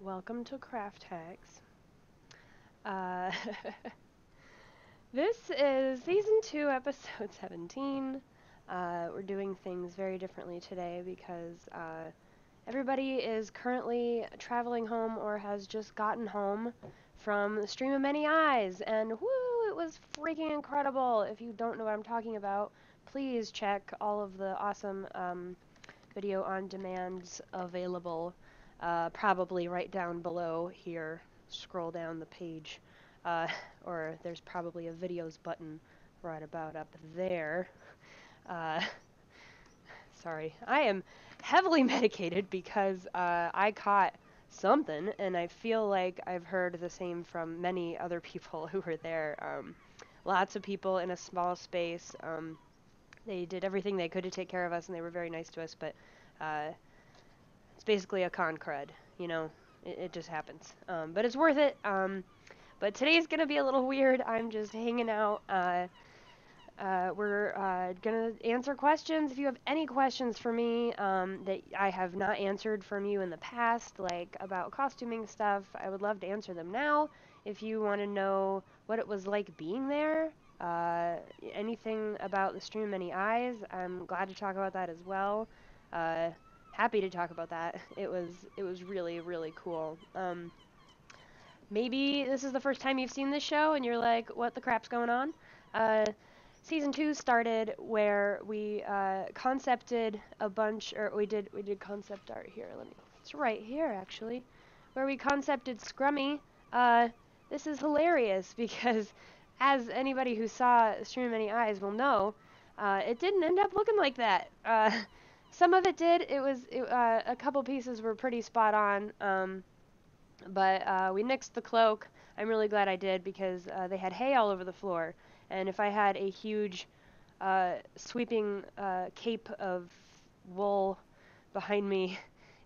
Welcome to Craft Hags. Uh, this is season 2, episode 17. We're doing things very differently today because everybody is currently traveling home or has just gotten home from the Stream of Many Eyes, and woo, it was freaking incredible. If you don't know what I'm talking about, please check all of the awesome video on demands available, probably right down below here. Scroll down the page, uh, or there's probably a videos button right about up there. Uh, Sorry, I am heavily medicated because I caught something, and I feel like I've heard the same from many other people who were there. Lots of people in a small space. They did everything they could to take care of us, and they were very nice to us, but uh, it's basically a con crud, you know? It just happens. But it's worth it. But today's gonna be a little weird. I'm just hanging out. We're gonna answer questions. If you have any questions for me that I have not answered from you in the past, like about costuming stuff, I would love to answer them now. If you want to know what it was like being there, uh, anything about the Stream of Many Eyes, I'm glad to talk about that as well. Uh, Happy to talk about that. It was really really cool. Maybe this is the first time you've seen this show and you're like, what the crap's going on? Uh, Season 2 started where we concepted a bunch, or we did concept art here. It's right here actually, where we concepted Scrummy. Uh, this is hilarious because, as anybody who saw Stream of Many Eyes will know, it didn't end up looking like that. Some of it did. A couple pieces were pretty spot on. But we nixed the cloak. I'm really glad I did because they had hay all over the floor. And if I had a huge sweeping cape of wool behind me,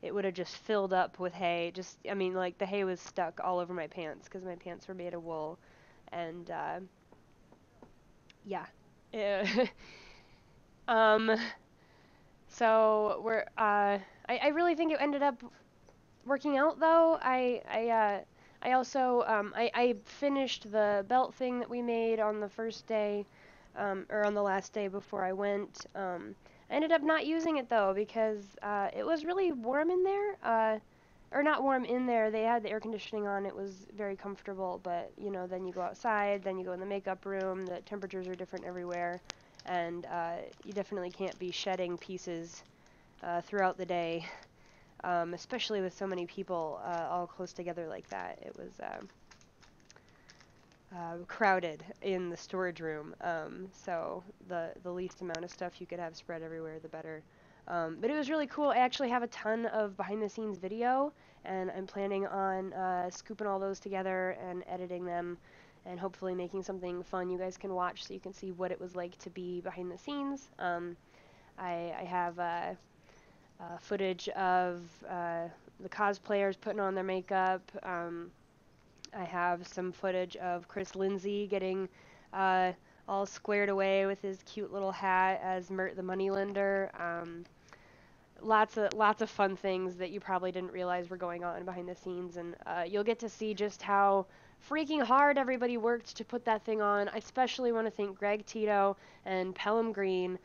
it would have just filled up with hay. I mean, like the hay was stuck all over my pants because my pants were made of wool. And yeah. um, so I really think it ended up working out though. I also I finished the belt thing that we made on the first day, or on the last day before I went. I ended up not using it though because it was really warm in there. Or not warm in there. They had the air conditioning on. It was very comfortable. But you know, then you go outside, then you go in the makeup room. The temperatures are different everywhere, and you definitely can't be shedding pieces throughout the day. Especially with so many people all close together like that. It was crowded in the storage room, so the least amount of stuff you could have spread everywhere, the better. But it was really cool. I actually have a ton of behind-the-scenes video, and I'm planning on scooping all those together and editing them, and hopefully making something fun you guys can watch so you can see what it was like to be behind the scenes. I have footage of the cosplayers putting on their makeup. I have some footage of Chris Lindsay getting uh, all squared away with his cute little hat as Mert the Moneylender. Lots of fun things that you probably didn't realize were going on behind the scenes, and you'll get to see just how freaking hard everybody worked to put that thing on. I especially want to thank Greg Tito and Pelham Green.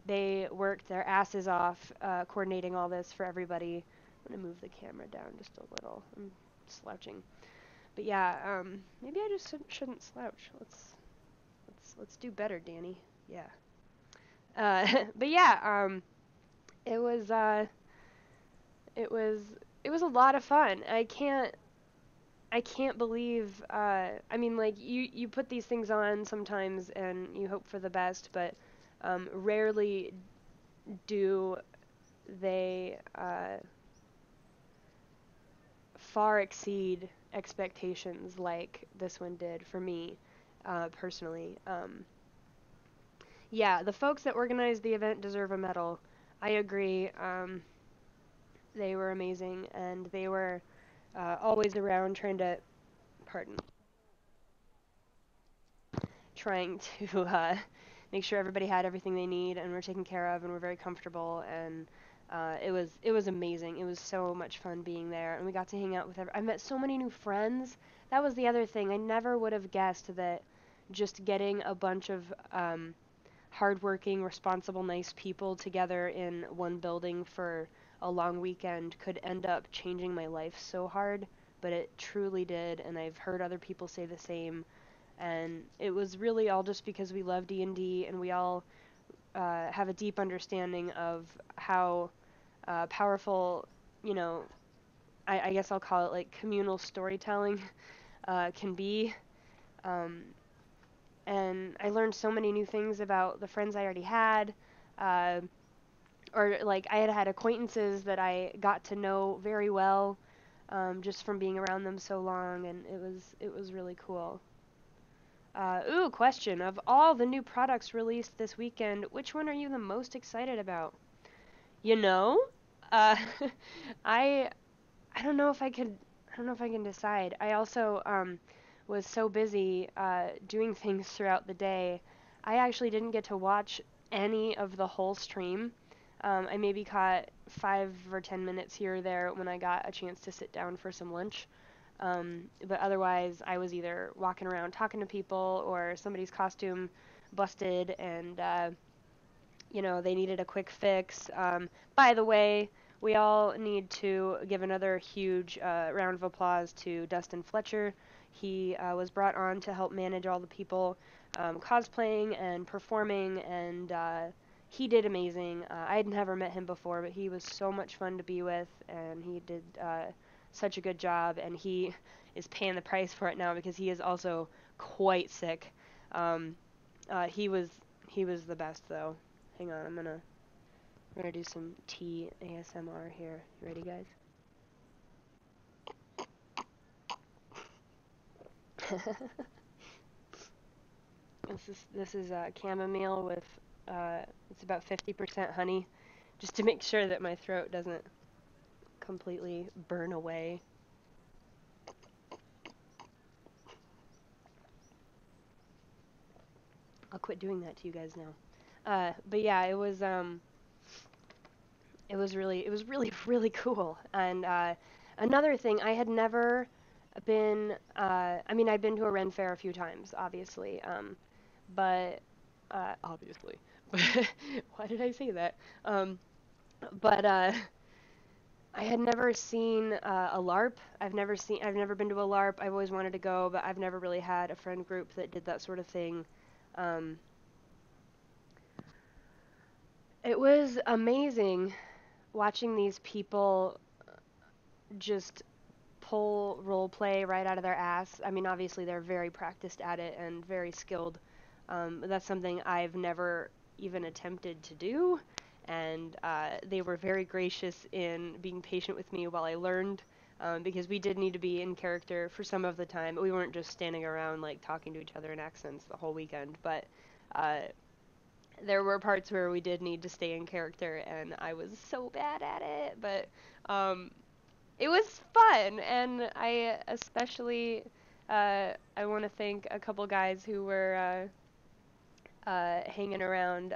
They worked their asses off coordinating all this for everybody. I'm gonna move the camera down just a little. I'm slouching, but yeah, maybe I just shouldn't slouch. Let's do better, Danny. Yeah. But yeah, it was uh, it was it was a lot of fun. I can't believe. I mean, like you put these things on sometimes and you hope for the best, but rarely do they far exceed expectations like this one did for me personally. Yeah, the folks that organized the event deserve a medal. I agree. They were amazing, and they were always around pardon, trying to make sure everybody had everything they need and were taken care of and were very comfortable. And It was amazing. It was so much fun being there, and we got to hang out with I met so many new friends. That was the other thing. I never would have guessed that just getting a bunch of hardworking, responsible, nice people together in one building for a long weekend could end up changing my life so hard, but it truly did, and I've heard other people say the same. And it was really all just because we love D&D and D, and we all have a deep understanding of how powerful, you know, I guess I'll call it like communal storytelling can be. Um, and I learned so many new things about the friends I already had, uh, or like I had had acquaintances that I got to know very well, just from being around them so long, and it was really cool. Ooh, question. Of all the new products released this weekend, which one are you the most excited about? You know, uh, I I don't know if I don't know if I can decide. I also was so busy doing things throughout the day. I actually didn't get to watch any of the whole stream. I maybe caught 5 or 10 minutes here or there when I got a chance to sit down for some lunch. But otherwise, I was either walking around talking to people or somebody's costume busted and they needed a quick fix. By the way, we all need to give another huge round of applause to Dustin Fletcher. He was brought on to help manage all the people cosplaying and performing, and he did amazing. I had never met him before, but he was so much fun to be with, and he did such a good job, and he is paying the price for it now because he is also quite sick. Um, he was the best though. Hang on, I'm gonna do some tea ASMR here. You ready, guys? This is chamomile with it's about 50% honey, just to make sure that my throat doesn't completely burn away. I'll quit doing that to you guys now. But yeah, it was really really cool. And another thing, I had never been I mean, I'd been to a Ren fair a few times, obviously. But obviously. Why did I say that? But I had never seen a LARP. I've never been to a LARP. I've always wanted to go, but I've never really had a friend group that did that sort of thing. Um, it was amazing watching these people just pull role play right out of their ass. I mean, obviously they're very practiced at it and very skilled. But that's something I've never even attempted to do. And they were very gracious in being patient with me while I learned, because we did need to be in character for some of the time. We weren't just standing around like talking to each other in accents the whole weekend, but uh, there were parts where we did need to stay in character, and I was so bad at it. But it was fun, and I especially I want to thank a couple guys who were hanging around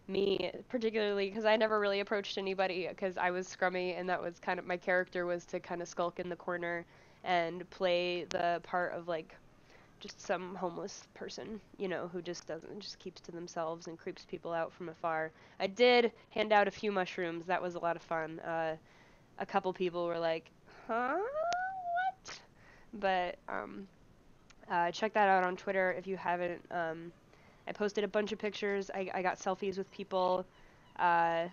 me, particularly because I never really approached anybody because I was scrummy, and that was kind of my character, was to kind of skulk in the corner and play the part of like just some homeless person, who just keeps to themselves and creeps people out from afar. I did hand out a few mushrooms. That was a lot of fun. A couple people were like, "Huh? What?" But check that out on Twitter if you haven't. I posted a bunch of pictures. I got selfies with people uh,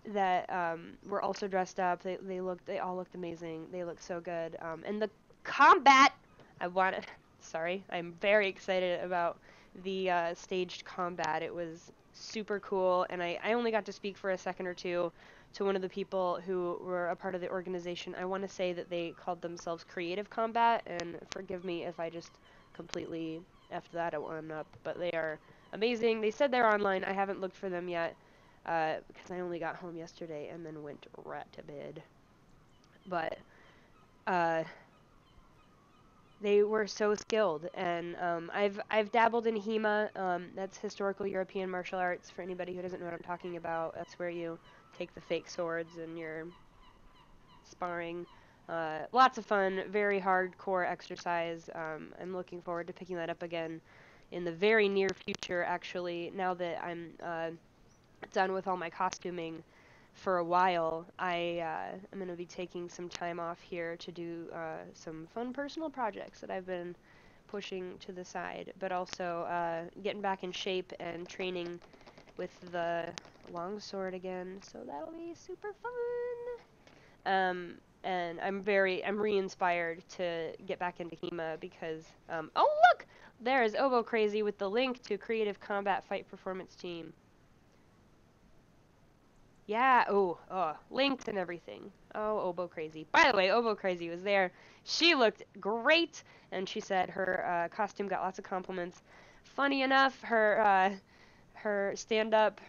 that were also dressed up. They all looked amazing. They looked so good. And the combat, sorry, I'm very excited about the staged combat. It was super cool, and I only got to speak for a second or two to one of the people who were a part of the organization. I want to say that they called themselves Creative Combat, and forgive me if I just completely effed that one up, but they are amazing. They said they're online. I haven't looked for them yet, because I only got home yesterday and then went right to bed. But uh, They were so skilled, and I've dabbled in HEMA. That's historical European martial arts. For anybody who doesn't know what I'm talking about, that's where you take the fake swords and you're sparring. Lots of fun, very hardcore exercise. I'm looking forward to picking that up again in the very near future. Actually, now that I'm done with all my costuming for a while, I'm going to be taking some time off here to do some fun personal projects that I've been pushing to the side, but also getting back in shape and training with the longsword again, so that'll be super fun. And I'm re-inspired to get back into HEMA because, oh look! There is Oboe Crazy with the link to Creative Combat Fight Performance Team. Yeah, linked and everything. Oh, Oboe Crazy. By the way, Oboe Crazy was there. She looked great, and she said her costume got lots of compliments. Funny enough, her stand-up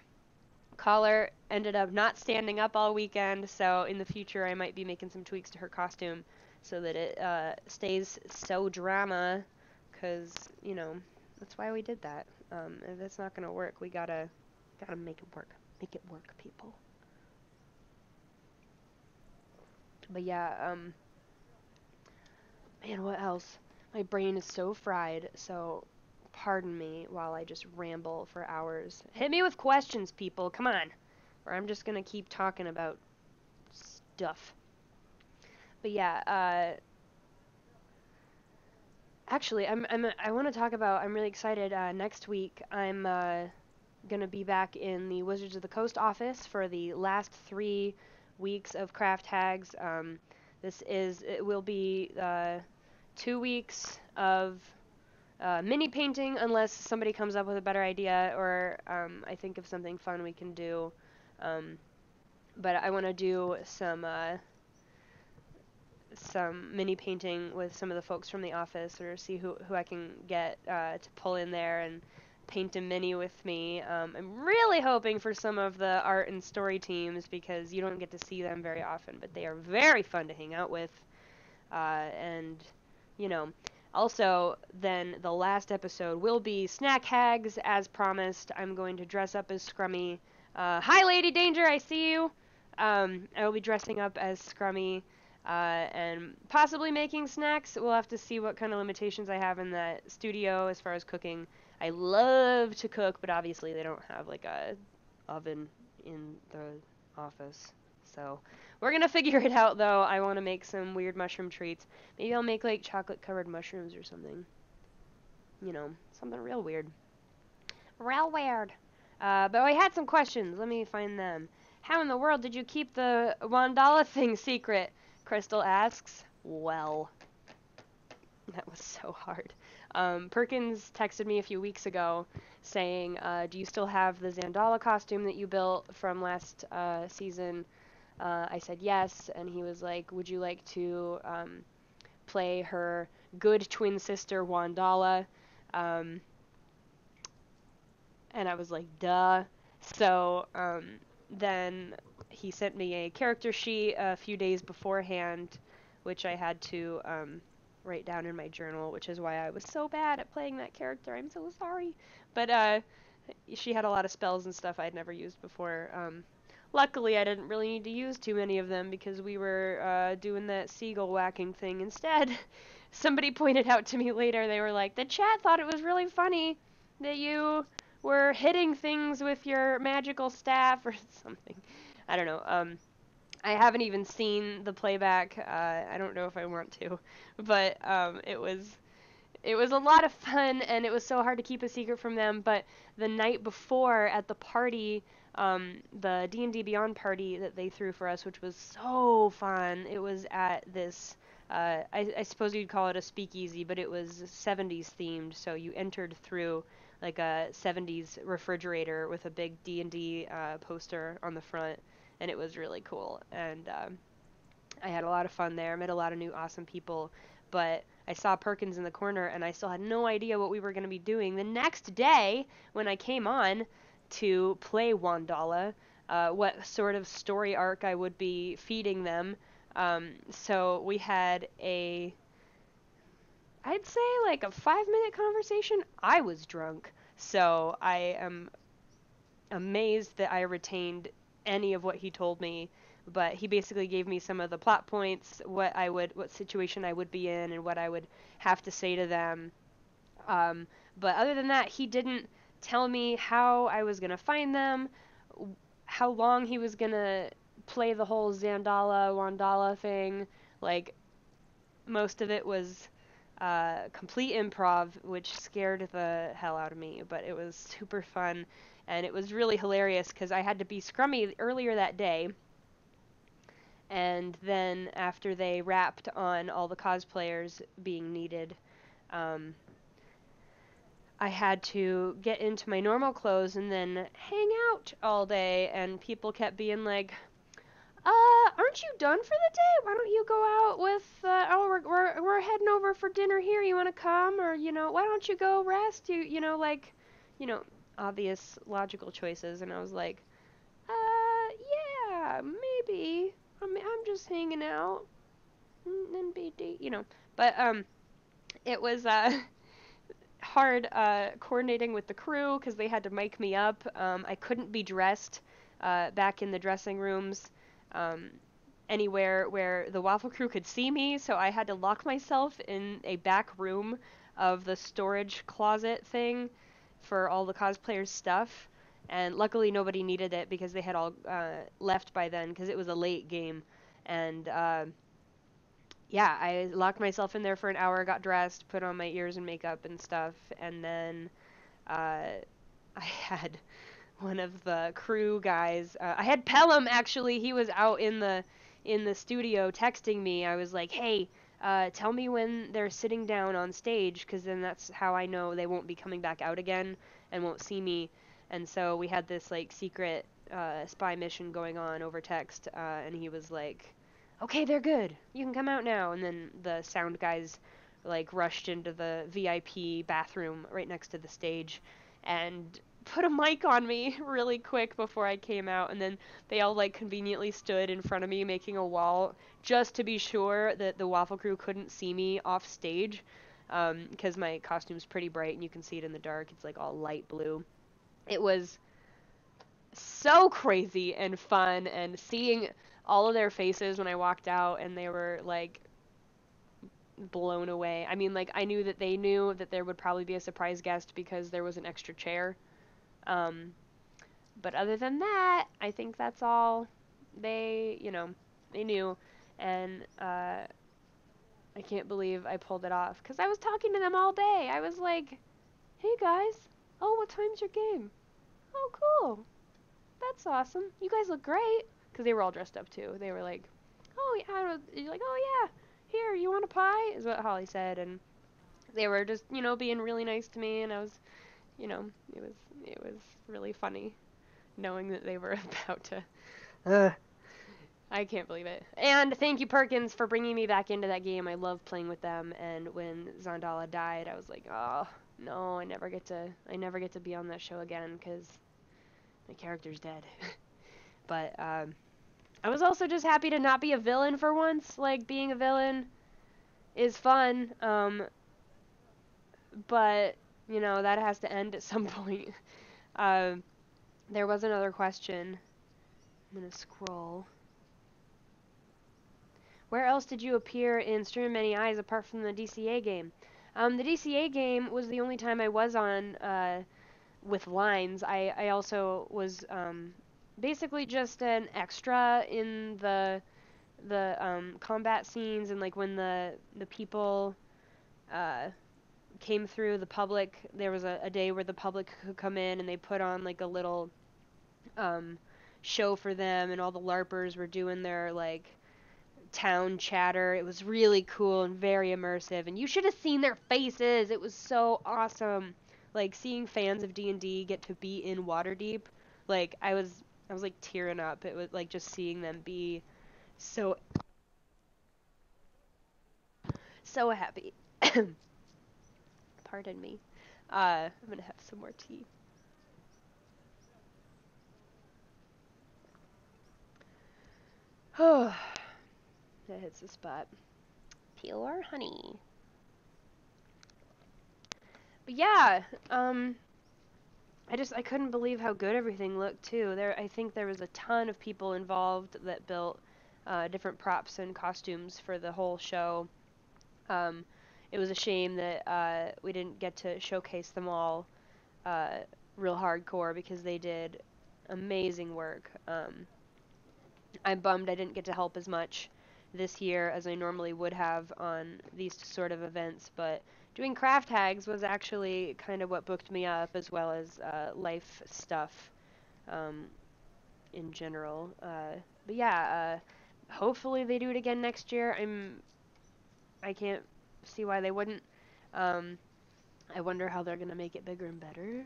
collar ended up not standing up all weekend, so in the future I might be making some tweaks to her costume so that it stays so drama, because, you know, that's why we did that. If that's not going to work, we gotta make it work. Make it work, people. But yeah, man, what else? My brain is so fried, so pardon me while I just ramble for hours. Hit me with questions, people, come on. Or I'm just gonna keep talking about stuff. But yeah, actually, I want to talk about, I'm really excited, next week I'm gonna be back in the Wizards of the Coast office for the last 3 weeks of Craft Hags. It will be 2 weeks of mini painting unless somebody comes up with a better idea or I think of something fun we can do. But I want to do some mini painting with some of the folks from the office, or see who I can get to pull in there and paint a mini with me. I'm really hoping for some of the art and story teams because you don't get to see them very often, but they are very fun to hang out with. And, you know, also, then the last episode will be Snack Hags, as promised. I'm going to dress up as Scrummy. Hi, Lady Danger, I see you. I will be dressing up as Scrummy and possibly making snacks. We'll have to see what kind of limitations I have in that studio as far as cooking. I love to cook, but obviously they don't have like a oven in the office. So we're gonna figure it out though. I want to make some weird mushroom treats. Maybe I'll make like chocolate covered mushrooms or something. You know, something real weird. Real weird. But I had some questions. Let me find them. How in the world did you keep the Wandala thing secret? Crystal asks. Well, that was so hard. Perkins texted me a few weeks ago saying, do you still have the Zandala costume that you built from last season? I said yes, and he was like, would you like to play her good twin sister, Wandala? And I was like, duh. So then he sent me a character sheet a few days beforehand, which I had to write down in my journal, which is why I was so bad at playing that character. I'm so sorry. But she had a lot of spells and stuff I'd never used before. Luckily, I didn't really need to use too many of them because we were doing that seagull whacking thing instead. Somebody pointed out to me later, they were like, the chat thought it was really funny that you were hitting things with your magical staff or something. I don't know. I haven't even seen the playback. I don't know if I want to, but it was a lot of fun, and it was so hard to keep a secret from them. But the night before at the party, the D&D Beyond party that they threw for us, which was so fun. It was at this, I suppose you'd call it a speakeasy, but it was 70s themed. So you entered through like a 70s refrigerator with a big D&D poster on the front, and it was really cool. And I had a lot of fun there. I met a lot of new awesome people, but I saw Perkins in the corner, and I still had no idea what we were going to be doing. The next day, when I came on to play Wandala, what sort of story arc I would be feeding them. So we had I'd say like a 5-minute conversation. I was drunk, so I am amazed that I retained any of what he told me. But he basically gave me some of the plot points, what situation I would be in, and what I would have to say to them. Um, but other than that, he didn't tell me how I was gonna find them, how long he was gonna play the whole Zandala Wandala thing. Like, most of it was complete improv, which scared the hell out of me, but it was super fun, and it was really hilarious because I had to be scrummy earlier that day, and then after they wrapped on all the cosplayers being needed, um, I had to get into my normal clothes and then hang out all day, and people kept being like, aren't you done for the day? Why don't you go out with, we're heading over for dinner here. You want to come? Or, why don't you go rest? You know, obvious logical choices. And I was like, yeah, maybe. I'm just hanging out. And But, it was, hard coordinating with the crew because they had to mic me up. I couldn't be dressed back in the dressing rooms um, anywhere where the Waffle Crew could see me, so I had to lock myself in a back room of the storage closet thing for all the cosplayers' stuff. And luckily, nobody needed it because they had all left by then because it was a late game. And yeah, I locked myself in there for an hour, got dressed, put on my ears and makeup and stuff, and then I had one of the crew guys. I had Pelham actually. He was out in the studio texting me. I was like, "Hey, tell me when they're sitting down on stage, because then that's how I know they won't be coming back out again and won't see me." And so we had this like secret spy mission going on over text, and he was like, "Okay, they're good. You can come out now." And then the sound guys like rushed into the VIP bathroom right next to the stage and put a mic on me really quick before I came out, and then they all like conveniently stood in front of me making a wall just to be sure that the Waffle Crew couldn't see me off stage, because my costume's pretty bright and you can see it in the dark. It's like all light blue. It was so crazy and fun, and seeing all of their faces when I walked out and they were like blown away. I mean, like, I knew that they knew that there would probably be a surprise guest because there was an extra chair. Um, but other than that, I think that's all they knew. And I can't believe I pulled it off because I was talking to them all day. I was like, "Hey guys, oh, what time's your game? Oh, cool. That's awesome. You guys look great." Because they were all dressed up too. They were like, "Oh yeah," you're like, "Oh yeah, here, you want a pie?" Is what Holly said, and they were just being really nice to me, and I was, you know, it was really funny knowing that they were about to. Uh, I can't believe it. And thank you, Perkins, for bringing me back into that game. I love playing with them. And when Zandala died, I was like, oh no, I never get to be on that show again because my character's dead. But I was also just happy to not be a villain for once. Like, being a villain is fun, but that has to end at some point. Um, there was another question. I'm gonna scroll. Where else did you appear in Stream of Many Eyes apart from the DCA game? The DCA game was the only time I was on with lines. I also was basically just an extra in the combat scenes, and like when the people uh, came through, the public, there was a day where the public could come in and they put on like a little um, show for them, and all the LARPers were doing their like town chatter. It was really cool and very immersive, and you should have seen their faces. It was so awesome. Like, seeing fans of D&D get to be in Waterdeep, like I was like tearing up. It was like just seeing them be so so happy. Pardon me. I'm gonna have some more tea. Oh, that hits the spot. Pure honey. Yeah, I couldn't believe how good everything looked too. I think there was a ton of people involved that built different props and costumes for the whole show. Um, it was a shame that we didn't get to showcase them all uh, real hardcore because they did amazing work. I'm bummed I didn't get to help as much this year as I normally would have on these sort of events, but doing craft hags was actually kind of what booked me up, as well as life stuff um, in general. But yeah, hopefully they do it again next year. I can't see why they wouldn't. Um, I wonder how they're gonna make it bigger and better.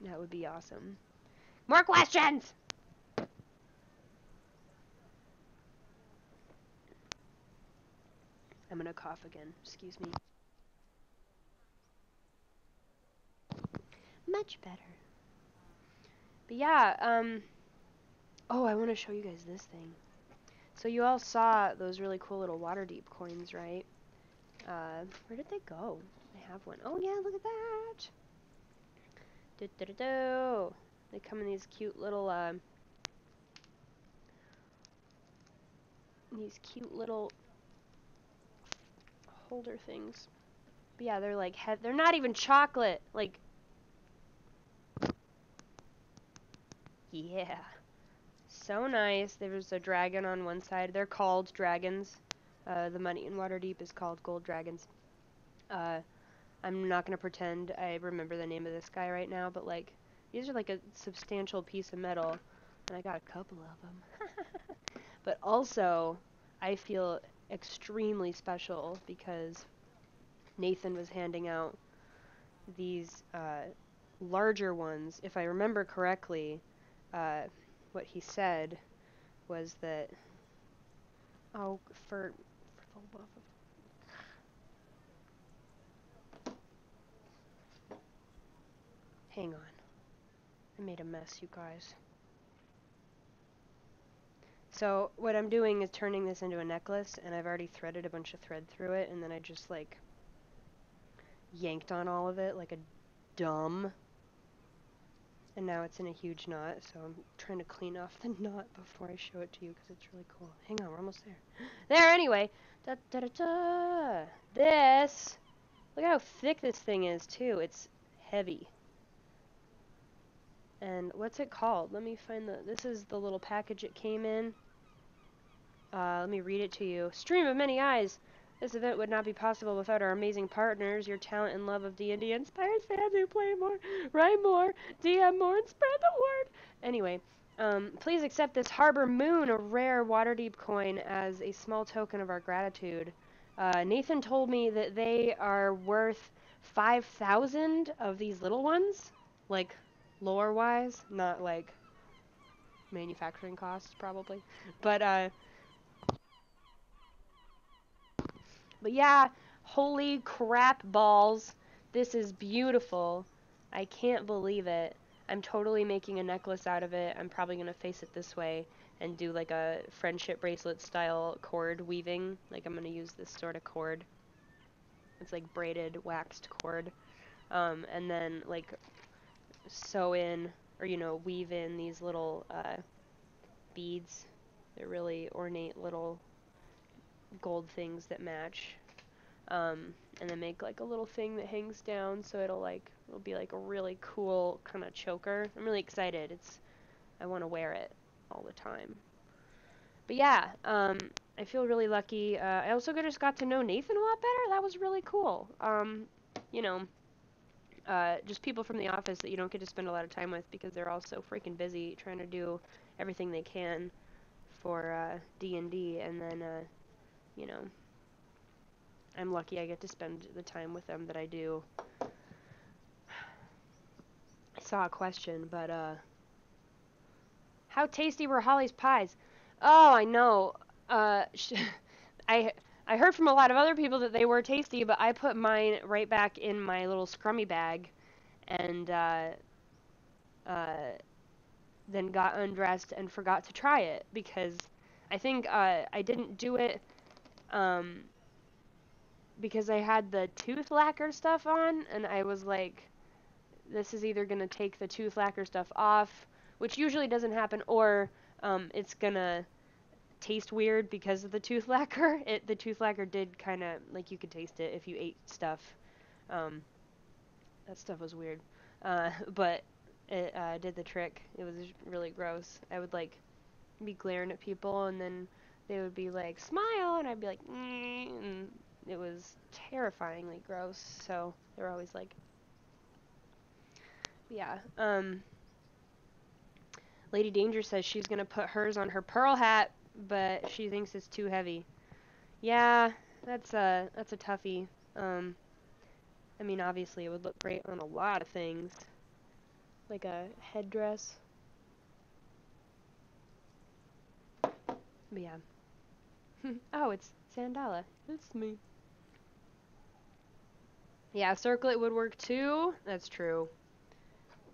That would be awesome. More questions. I'm gonna cough again. Excuse me. Much better. But yeah, oh, I want to show you guys this thing. So you all saw those really cool little Waterdeep coins, right? Where did they go? I have one. Oh yeah, look at that. Do do do do. They come in these cute little holder things. But yeah, they're like they're not even chocolate. Like, yeah, so nice. There's a dragon on one side. They're called dragons. The money in Waterdeep is called gold dragons. Uh, I'm not gonna pretend I remember the name of this guy right now, but like, these are like a substantial piece of metal, and I got a couple of them. But also, I feel extremely special because Nathan was handing out these larger ones. If I remember correctly, what he said was that, oh, for the love of, hang on, I made a mess, you guys. So what I'm doing is turning this into a necklace, and I've already threaded a bunch of thread through it, and then I just like yanked on all of it like a dumb, and now it's in a huge knot, so I'm trying to clean off the knot before I show it to you because it's really cool. Hang on, we're almost there. There, anyway. Da, da, da, da. This, look how thick this thing is too. It's heavy. And what's it called? Let me find this is the little package it came in. Let me read it to you. Stream of many eyes. This event would not be possible without our amazing partners. Your talent and love of D&D inspires fans who play more, write more, DM more, and spread the word. Anyway, please accept this Harbor Moon, a rare Waterdeep coin, as a small token of our gratitude. Nathan told me that they are worth 5,000 of these little ones, like lore-wise, not like manufacturing costs probably, but yeah, holy crap balls. This is beautiful. I can't believe it. I'm totally making a necklace out of it. I'm probably going to face it this way and do like a friendship bracelet style cord weaving. Like, I'm going to use this sort of cord. It's like braided, waxed cord. And then like sew in, or weave in these little beads. They're really ornate little gold things that match. And then make like a little thing that hangs down, so it'll be like a really cool kind of choker. I'm really excited. I want to wear it all the time. But yeah, I feel really lucky. I also just got to know Nathan a lot better. That was really cool. You know, just people from the office that you don't get to spend a lot of time with because they're all so freaking busy trying to do everything they can for D&D, and then you know, I'm lucky I get to spend the time with them that I do. I saw a question, but how tasty were Holly's pies? Oh, I know. Uh, I I heard from a lot of other people that they were tasty, but I put mine right back in my little scrummy bag, and then got undressed and forgot to try it because I think I didn't do it because I had the tooth lacquer stuff on, and I was like, this is either gonna take the tooth lacquer stuff off, which usually doesn't happen, or it's gonna taste weird because of the tooth lacquer. The tooth lacquer did kind of, like, you could taste it if you ate stuff. That stuff was weird. But it did the trick. It was really gross. I would, like, be glaring at people, and then they would be like, smile, and I'd be like, and it was terrifyingly gross, so they were always like, yeah. Lady Danger says she's gonna put hers on her pearl hat, but she thinks it's too heavy. Yeah, that's a toughie. I mean, obviously it would look great on a lot of things, like a headdress. But yeah. Oh, it's Sandala. It's me. Yeah, circlet would work too. That's true.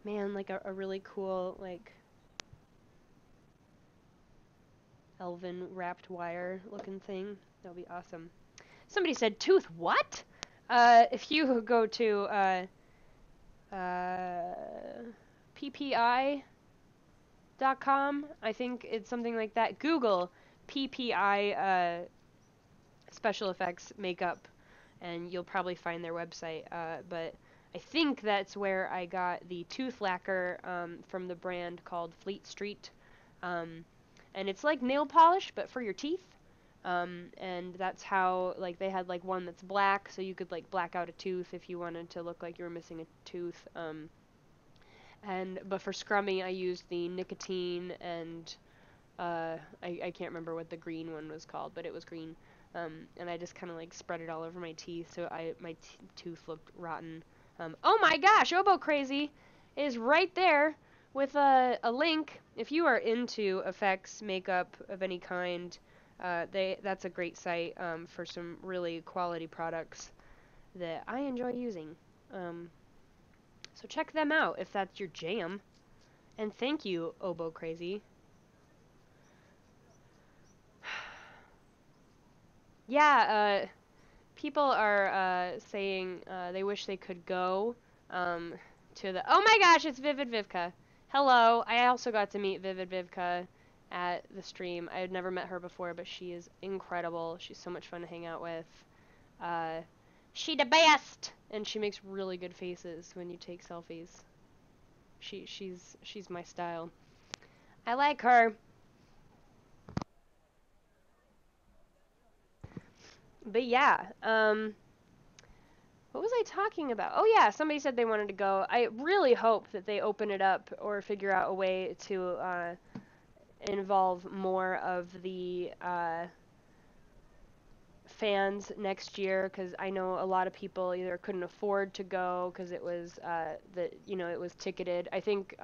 Man, like a really cool, like, elven wrapped wire looking thing. That would be awesome. Somebody said tooth what? If you go to PPI.com, I think it's something like that. Google PPI special effects makeup, and you'll probably find their website. But I think that's where I got the tooth lacquer from the brand called Fleet Street. And it's like nail polish, but for your teeth. And that's how, like, they had, like, one that's black, so you could, like, black out a tooth if you wanted to look like you were missing a tooth. But for scrummy, I used the nicotine, and I can't remember what the green one was called, but it was green. And I just kind of, like, spread it all over my teeth, so my tooth looked rotten. Oh my gosh, Oboe Crazy is right there with a link. If you are into effects, makeup of any kind, that's a great site for some really quality products that I enjoy using. So check them out if that's your jam. And thank you, Oboe Crazy. Yeah, people are saying they wish they could go to the. Oh my gosh, it's Vivid Vivka. Hello. I also got to meet Vivid Vivka at the stream. I had never met her before, but she is incredible. She's so much fun to hang out with. She the best, and she makes really good faces when you take selfies. She's my style. I like her. But yeah, what was I talking about? Oh yeah, somebody said they wanted to go. I really hope that they open it up or figure out a way to involve more of the fans next year, because I know a lot of people either couldn't afford to go because it was it was ticketed. I think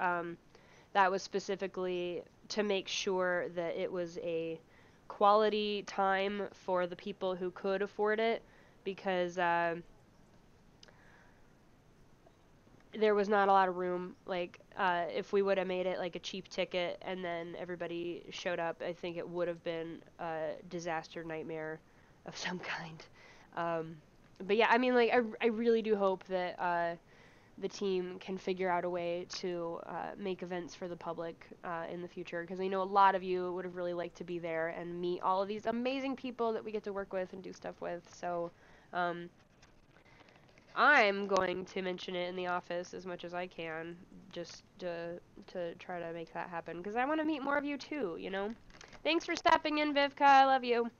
that was specifically to make sure that it was a quality time for the people who could afford it, because there was not a lot of room. Like, if we would have made it like a cheap ticket and then everybody showed up, I think it would have been a disaster nightmare of some kind. But yeah, I mean, like, I really do hope that the team can figure out a way to make events for the public in the future, because I know a lot of you would have really liked to be there and meet all of these amazing people that we get to work with and do stuff with. So I'm going to mention it in the office as much as I can, just to try to make that happen, because I want to meet more of you too, you know? Thanks for stopping in, Vivka. I love you.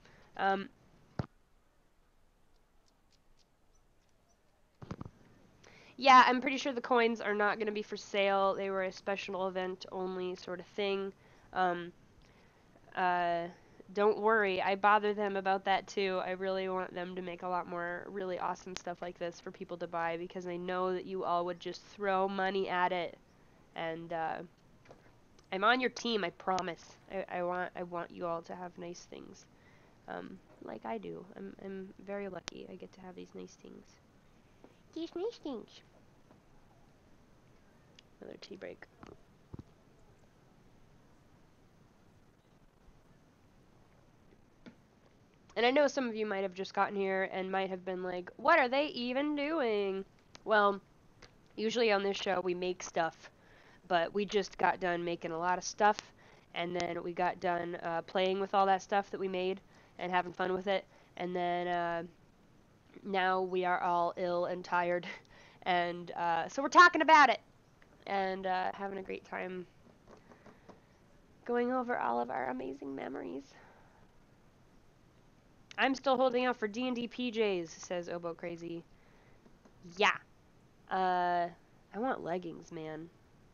Yeah, I'm pretty sure the coins are not going to be for sale. They were a special event only sort of thing. Um, uh, don't worry, I bother them about that too. I really want them to make a lot more really awesome stuff like this for people to buy, because I know that you all would just throw money at it. And I'm on your team, I promise. I want you all to have nice things, like I do. I'm very lucky. I get to have these nice things. These nice things. Another tea break. And I know some of you might have just gotten here and might have been like, what are they even doing? Well, usually on this show we make stuff, but we just got done making a lot of stuff, and then we got done playing with all that stuff that we made and having fun with it, and then now we are all ill and tired, and so we're talking about it and having a great time going over all of our amazing memories. I'm still holding out for D&D PJs, says Obo Crazy. Yeah. I want leggings, man.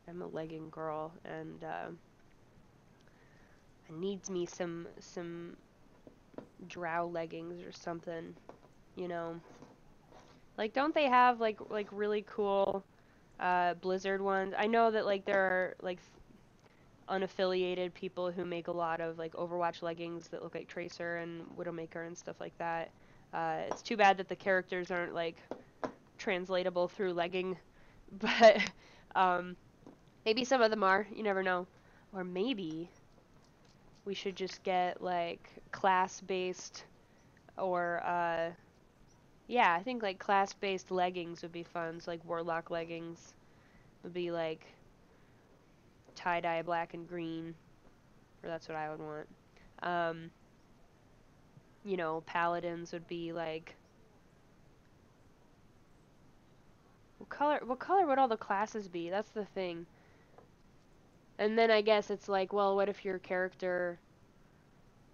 I'm a legging girl, and I needs me some drow leggings or something, you know. Like, don't they have like really cool Blizzard ones? I know that like there are like unaffiliated people who make a lot of like Overwatch leggings that look like Tracer and Widowmaker and stuff like that. It's too bad that the characters aren't like translatable through legging, but maybe some of them are. You never know. Or maybe we should just get like class-based or yeah, I think like class-based leggings would be fun. So like Warlock leggings would be like tie-dye black and green, or that's what I would want. You know, paladins would be like what color would all the classes be? That's the thing. And then I guess it's like, well, what if your character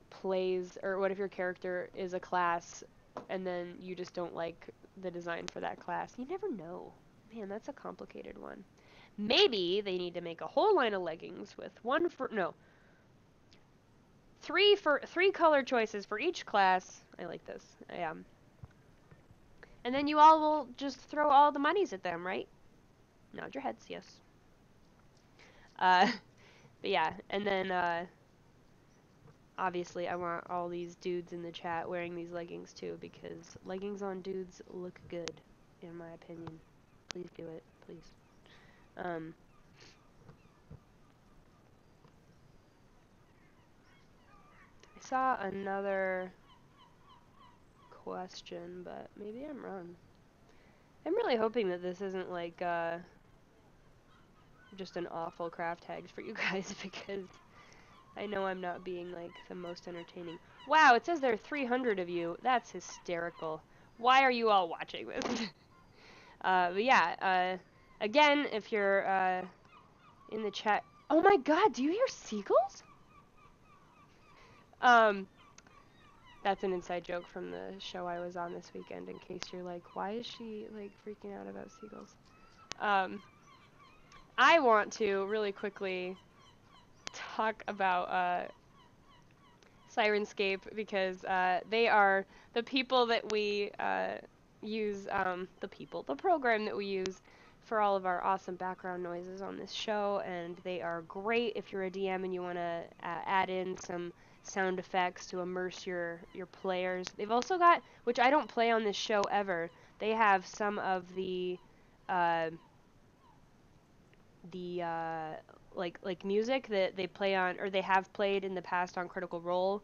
plays, or what if your character is a class and then you just don't like the design for that class? You never know. Man, that's a complicated one. Maybe they need to make a whole line of leggings with three color choices for each class. I like this. And then you all will just throw all the monies at them, right? Nod your heads, yes. But yeah, and then obviously I want all these dudes in the chat wearing these leggings too, because leggings on dudes look good, in my opinion. Please do it, please. I saw another question, but maybe I'm wrong. I'm really hoping that this isn't like just an awful craft hags for you guys, because I know I'm not being like the most entertaining. Wow, it says there are 300 of you. That's hysterical. Why are you all watching this? But yeah, again, if you're in the chat. Oh my god, do you hear seagulls? That's an inside joke from the show I was on this weekend, in case you're like, why is she like freaking out about seagulls? I want to really quickly talk about Sirenscape, because they are the people that we use, the program that we use for all of our awesome background noises on this show, and they are great if you're a DM and you want to add in some sound effects to immerse your players. They've also got, which I don't play on this show ever, they have some of the like music that they play on, or they have played in the past on Critical Role,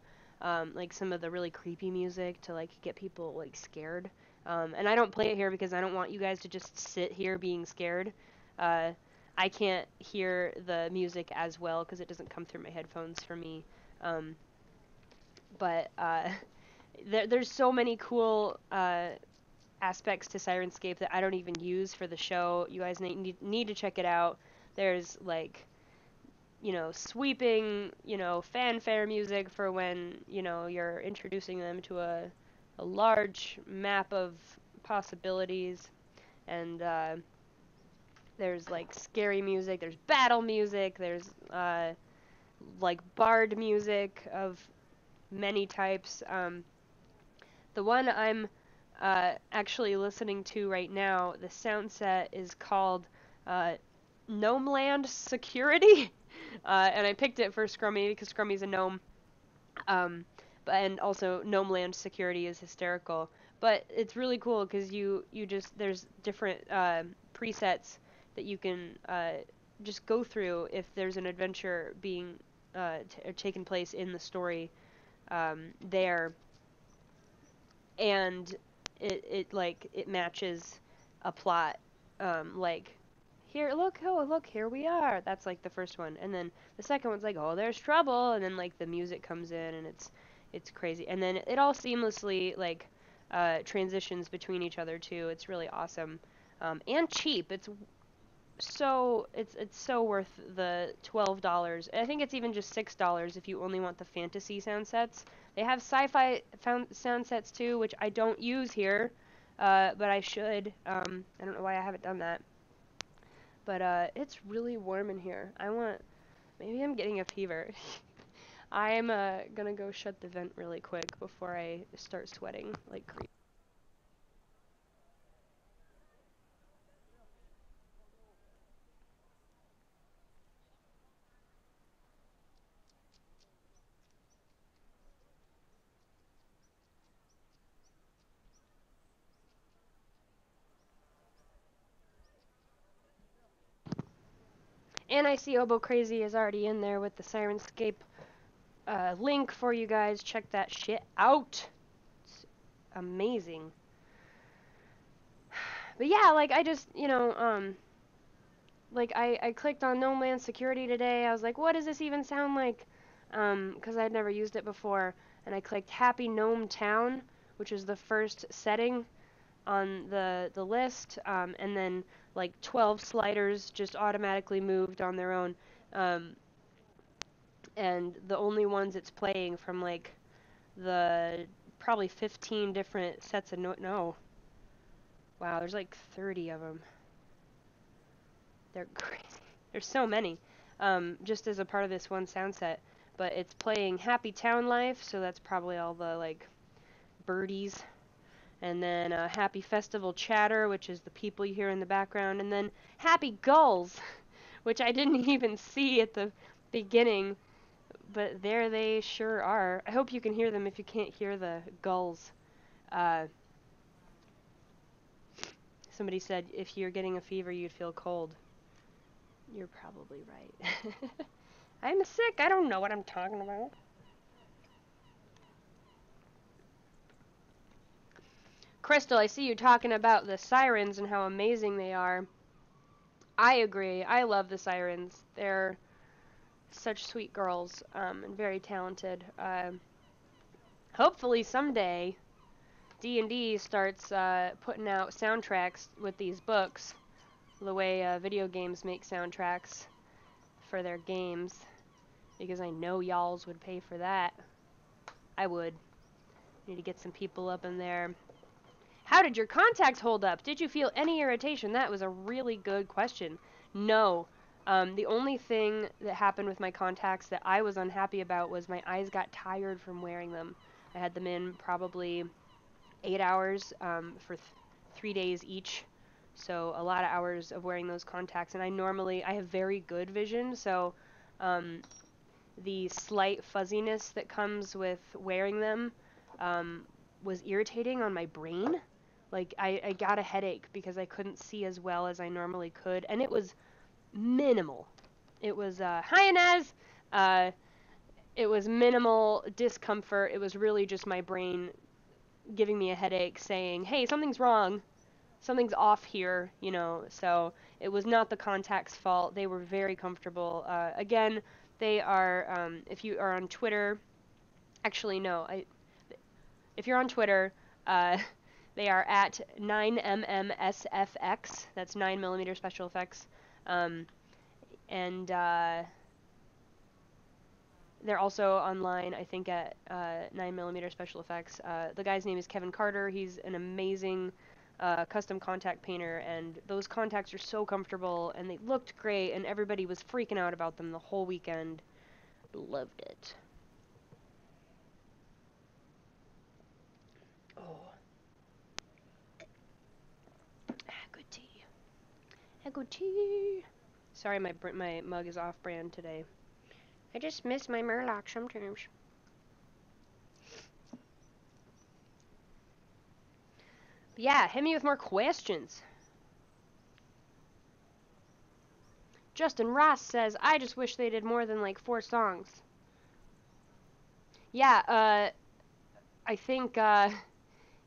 like some of the really creepy music to like get people like scared. And I don't play it here because I don't want you guys to just sit here being scared. I can't hear the music as well because it doesn't come through my headphones for me. But there's so many cool aspects to Sirenscape that I don't even use for the show. You guys need to check it out. There's like, you know, sweeping, you know, fanfare music for when, you know, you're introducing them to a large map of possibilities. And there's like scary music, there's battle music, there's like bard music of many types. The one I'm actually listening to right now, the sound set is called Gnomeland Security, and I picked it for Scrummy because Scrummy's a gnome, and also Gnomeland Security is hysterical. But it's really cool because you just, there's different presets that you can just go through if there's an adventure being taken place in the story there. and it matches a plot, like, here, look, oh, look, here we are. That's like the first one, and then the second one's like, oh, there's trouble, and then like the music comes in, and it's crazy, and then it all seamlessly like transitions between each other too. It's really awesome, and cheap. It's so worth the $12. I think it's even just $6 if you only want the fantasy sound sets. They have sci-fi sound sets too, which I don't use here, but I should. I don't know why I haven't done that. But it's really warm in here. Maybe I'm getting a fever. I'm gonna go shut the vent really quick before I start sweating like crazy. And I see Obo Crazy is already in there with the Sirenscape link for you guys. Check that shit out. It's amazing. But yeah, like I just, like I clicked on No Land Security today. I was like, what does this even sound like? Because I'd never used it before. And I clicked Happy Gnome Town, which is the first setting on the list. And then like 12 sliders just automatically moved on their own. And the only ones it's playing from like the probably 15 different sets of no. Wow, there's like 30 of them. They're crazy. There's so many, just as a part of this one sound set. But it's playing Happy Town Life, so that's probably all the like birdies. And then Happy Festival Chatter, which is the people you hear in the background. And then Happy Gulls, which I didn't even see at the beginning, but there they sure are. I hope you can hear them if you can't hear the gulls. Somebody said if you're getting a fever, you'd feel cold. You're probably right. I'm sick. I don't know what I'm talking about. Crystal, I see you talking about the sirens and how amazing they are. I agree. I love the sirens. They're such sweet girls, and very talented. Hopefully someday D&D starts putting out soundtracks with these books, the way video games make soundtracks for their games, because I know y'alls would pay for that. I would. Need to get some people up in there. How did your contacts hold up? Did you feel any irritation? That was a really good question. No. The only thing that happened with my contacts that I was unhappy about was my eyes got tired from wearing them. I had them in probably 8 hours for 3 days each. So a lot of hours of wearing those contacts. And I have very good vision, so the slight fuzziness that comes with wearing them was irritating on my brain. Like, I got a headache because I couldn't see as well as I normally could, and it was minimal. It was, hi Inez! It was minimal discomfort. It was really just my brain giving me a headache saying, hey, something's wrong. Something's off here, so it was not the contacts' fault. They were very comfortable. Again, they are, if you are on Twitter, actually, no, if you're on Twitter, they are at 9mmsfx. That's 9mm special effects. And they're also online, I think, at 9mm special effects. The guy's name is Kevin Carter. He's an amazing custom contact painter, and those contacts are so comfortable, and they looked great, and everybody was freaking out about them the whole weekend. Loved it. Oh. Good tea. Good tea. Sorry, my mug is off-brand today. I just miss my Murloc sometimes. But yeah, hit me with more questions. Justin Ross says, I just wish they did more than like 4 songs. Yeah, I think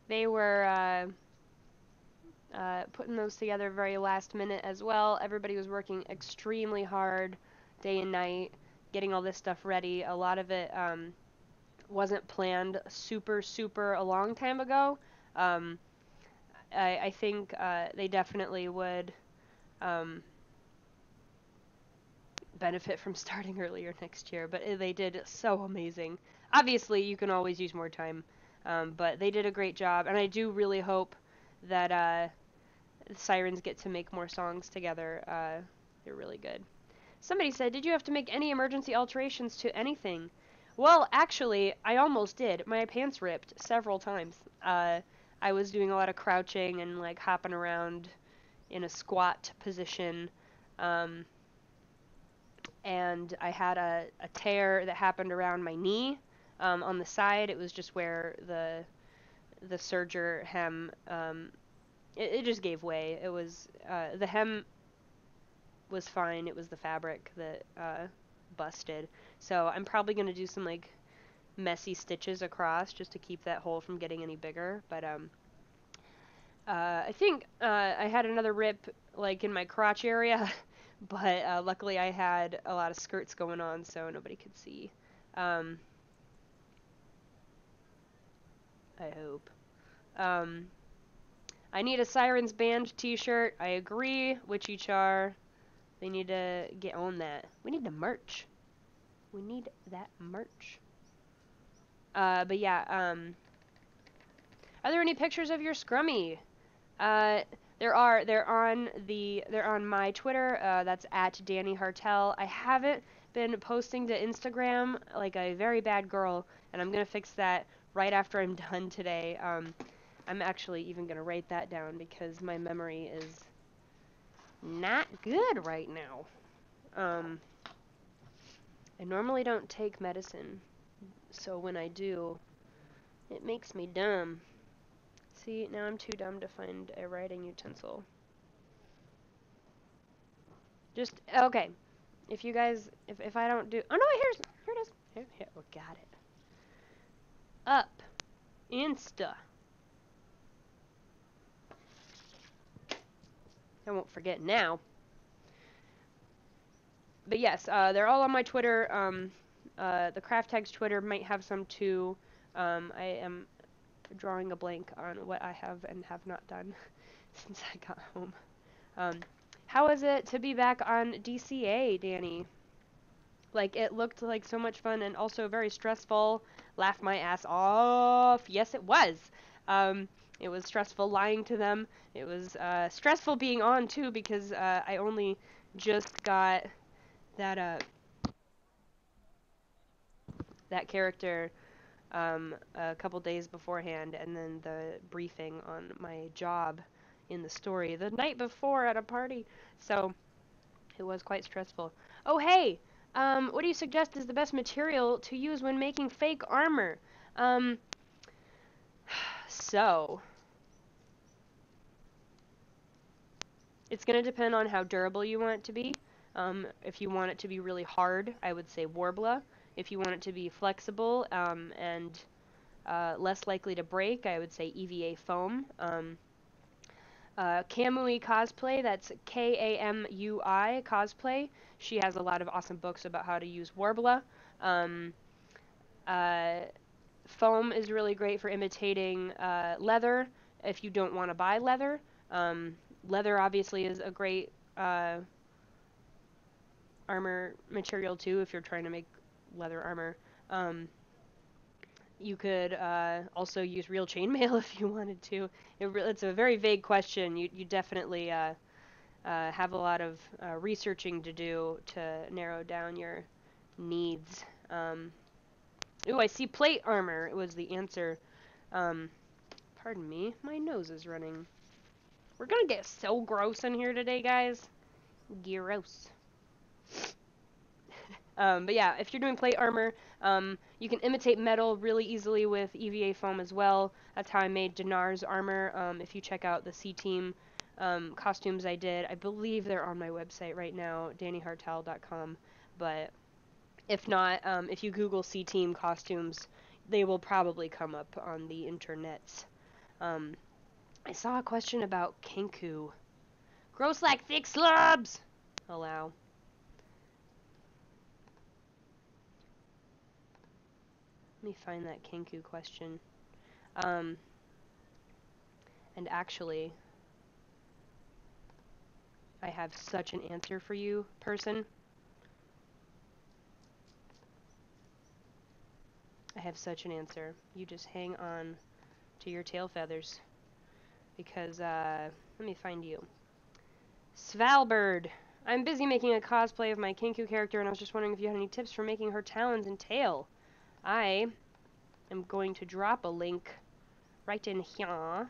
They were putting those together very last minute as well. Everybody was working extremely hard, day and night, getting all this stuff ready. A lot of it wasn't planned super a long time ago. Um, I think they definitely would benefit from starting earlier next year, but they did so amazing. Obviously, you can always use more time, but they did a great job, and I do really hope that Sirens get to make more songs together. They're really good. Somebody said, did you have to make any emergency alterations to anything? Well, actually, I almost did. My pants ripped several times. I was doing a lot of crouching and like hopping around in a squat position. And I had a tear that happened around my knee. On the side, it was just where the serger hem, it just gave way. It was, the hem was fine. It was the fabric that busted. So I'm probably going to do some like messy stitches across just to keep that hole from getting any bigger. But I think I had another rip like in my crotch area, but luckily I had a lot of skirts going on so nobody could see. I hope. I need a Sirens Band t-shirt. I agree. Witchy Char. They need to get on that. We need the merch. We need that merch. But yeah, are there any pictures of your scrummy? There are. They're on my Twitter. That's at Danny Hartel. I haven't been posting to Instagram like a very bad girl, and I'm gonna fix that right after I'm done today. I'm actually even gonna write that down because my memory is not good right now. I normally don't take medicine, so when I do, it makes me dumb. See, now I'm too dumb to find a writing utensil. Just, okay. If you guys, if I don't do, oh no, here it is. Here, oh, got it. Up. Insta. I won't forget now. But yes, they're all on my Twitter. The Craft Tags Twitter might have some too. I am drawing a blank on what I have and have not done since I got home. How is it to be back on DCA, Danny? Like, it looked like so much fun and also very stressful. Laughed my ass off. Yes, it was. It was stressful lying to them. It was stressful being on, too, because I only just got that that character a couple days beforehand, and then the briefing on my job in the story the night before at a party. So it was quite stressful. Oh, hey! What do you suggest is the best material to use when making fake armor? So it's going to depend on how durable you want it to be. If you want it to be really hard, I would say Warbler. If you want it to be flexible and less likely to break, I would say EVA foam. Kamui Cosplay, that's Kamui Cosplay. She has a lot of awesome books about how to use Warbler. Foam is really great for imitating leather if you don't want to buy leather. Leather obviously is a great armor material too if you're trying to make leather armor. You could also use real chainmail if you wanted to. It's a very vague question. You definitely have a lot of researching to do to narrow down your needs. Ooh, I see plate armor. It was the answer. Pardon me, my nose is running. We're gonna get so gross in here today, guys. Gross. But yeah, if you're doing plate armor, you can imitate metal really easily with EVA foam as well. That's how I made Dinar's armor. If you check out the C-Team costumes I did, I believe they're on my website right now, dannyhartel.com. But if not, if you Google C-Team costumes, they will probably come up on the internets. I saw a question about Kenku. Gross like thick slobs! Allow. Let me find that Kenku question. And actually, I have such an answer for you, person. I have such an answer. You just hang on to your tail feathers. Because, let me find you. Svalbard. I'm busy making a cosplay of my Kenku character, and I was just wondering if you had any tips for making her talons and tail. I am going to drop a link right in here.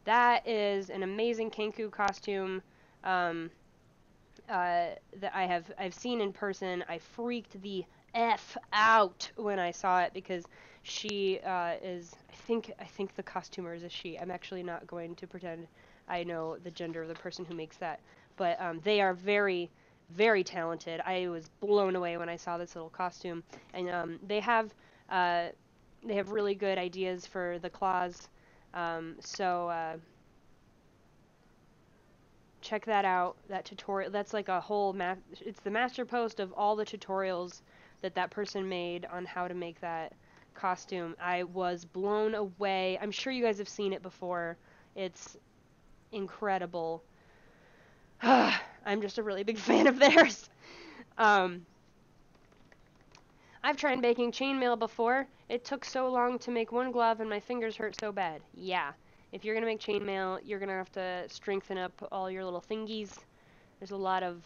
That is an amazing Kenku costume that I've seen in person. I freaked the F out when I saw it because she is I think the costumer is a she. I'm actually not going to pretend I know the gender of the person who makes that, but they are very, very talented. I was blown away when I saw this little costume, and they have really good ideas for the claws. Check that out, that tutorial. That's like a whole it's the master post of all the tutorials that person made on how to make that costume. I was blown away. I'm sure you guys have seen it before. It's incredible. I'm just a really big fan of theirs. I've tried making chainmail before. It took so long to make one glove and my fingers hurt so bad. Yeah. If you're going to make chainmail, you're going to have to strengthen up all your little thingies. There's a lot of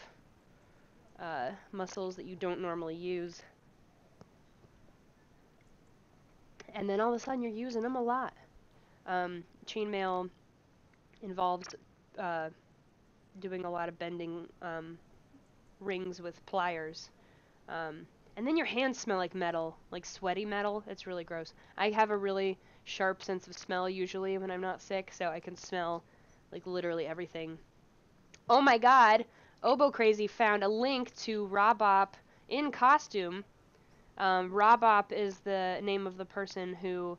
muscles that you don't normally use. And then all of a sudden you're using them a lot. Chainmail involves doing a lot of bending rings with pliers. And then your hands smell like metal, like sweaty metal. It's really gross. I have a really sharp sense of smell usually when I'm not sick, so I can smell like literally everything. Oh my god, Obo Crazy found a link to Robop in costume. Robop is the name of the person who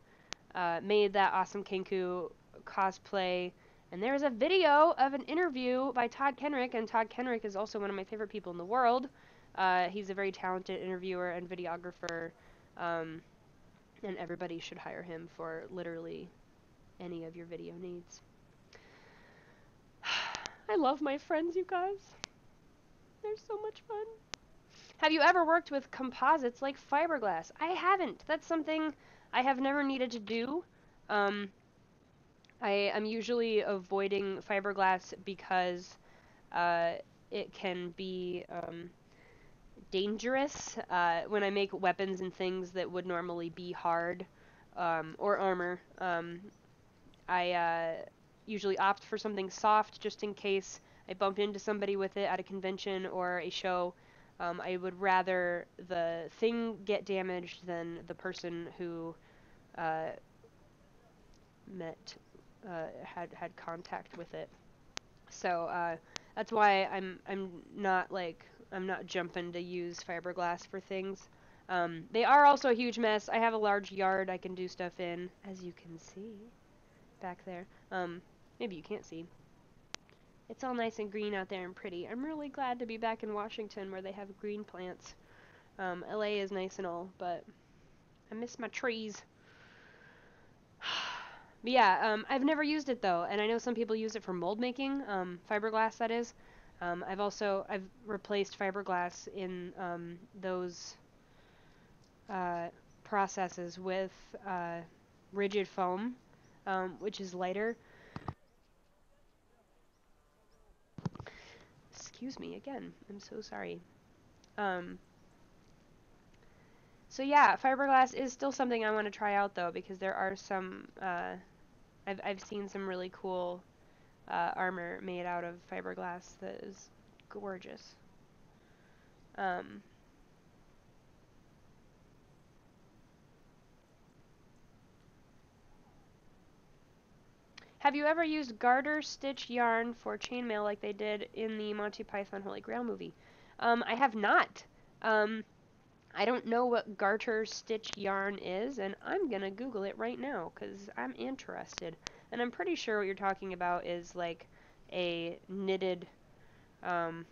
made that awesome Kenku cosplay. And there's a video of an interview by Todd Kenrick, and Todd Kenrick is also one of my favorite people in the world. He's a very talented interviewer and videographer, and everybody should hire him for literally any of your video needs. I love my friends, you guys. They're so much fun. Have you ever worked with composites like fiberglass? I haven't. That's something I have never needed to do. I am usually avoiding fiberglass because it can be dangerous when I make weapons and things that would normally be hard, or armor. I usually opt for something soft just in case I bump into somebody with it at a convention or a show. I would rather the thing get damaged than the person who had contact with it. So that's why I'm not jumping to use fiberglass for things. They are also a huge mess. I have a large yard I can do stuff in, as you can see back there. Maybe you can't see. It's all nice and green out there and pretty. I'm really glad to be back in Washington where they have green plants. LA is nice and all, but I miss my trees. But yeah, I've never used it though, and I know some people use it for mold making, fiberglass that is. I've replaced fiberglass in those processes with rigid foam, which is lighter. Excuse me again. I'm so sorry. So yeah, fiberglass is still something I want to try out though, because there are some. I've seen some really cool armor made out of fiberglass that is gorgeous. Have you ever used garter stitch yarn for chainmail like they did in the Monty Python Holy Grail movie? I have not. I don't know what garter stitch yarn is, and I'm gonna Google it right now because I'm interested. And I'm pretty sure what you're talking about is like a knitted, um,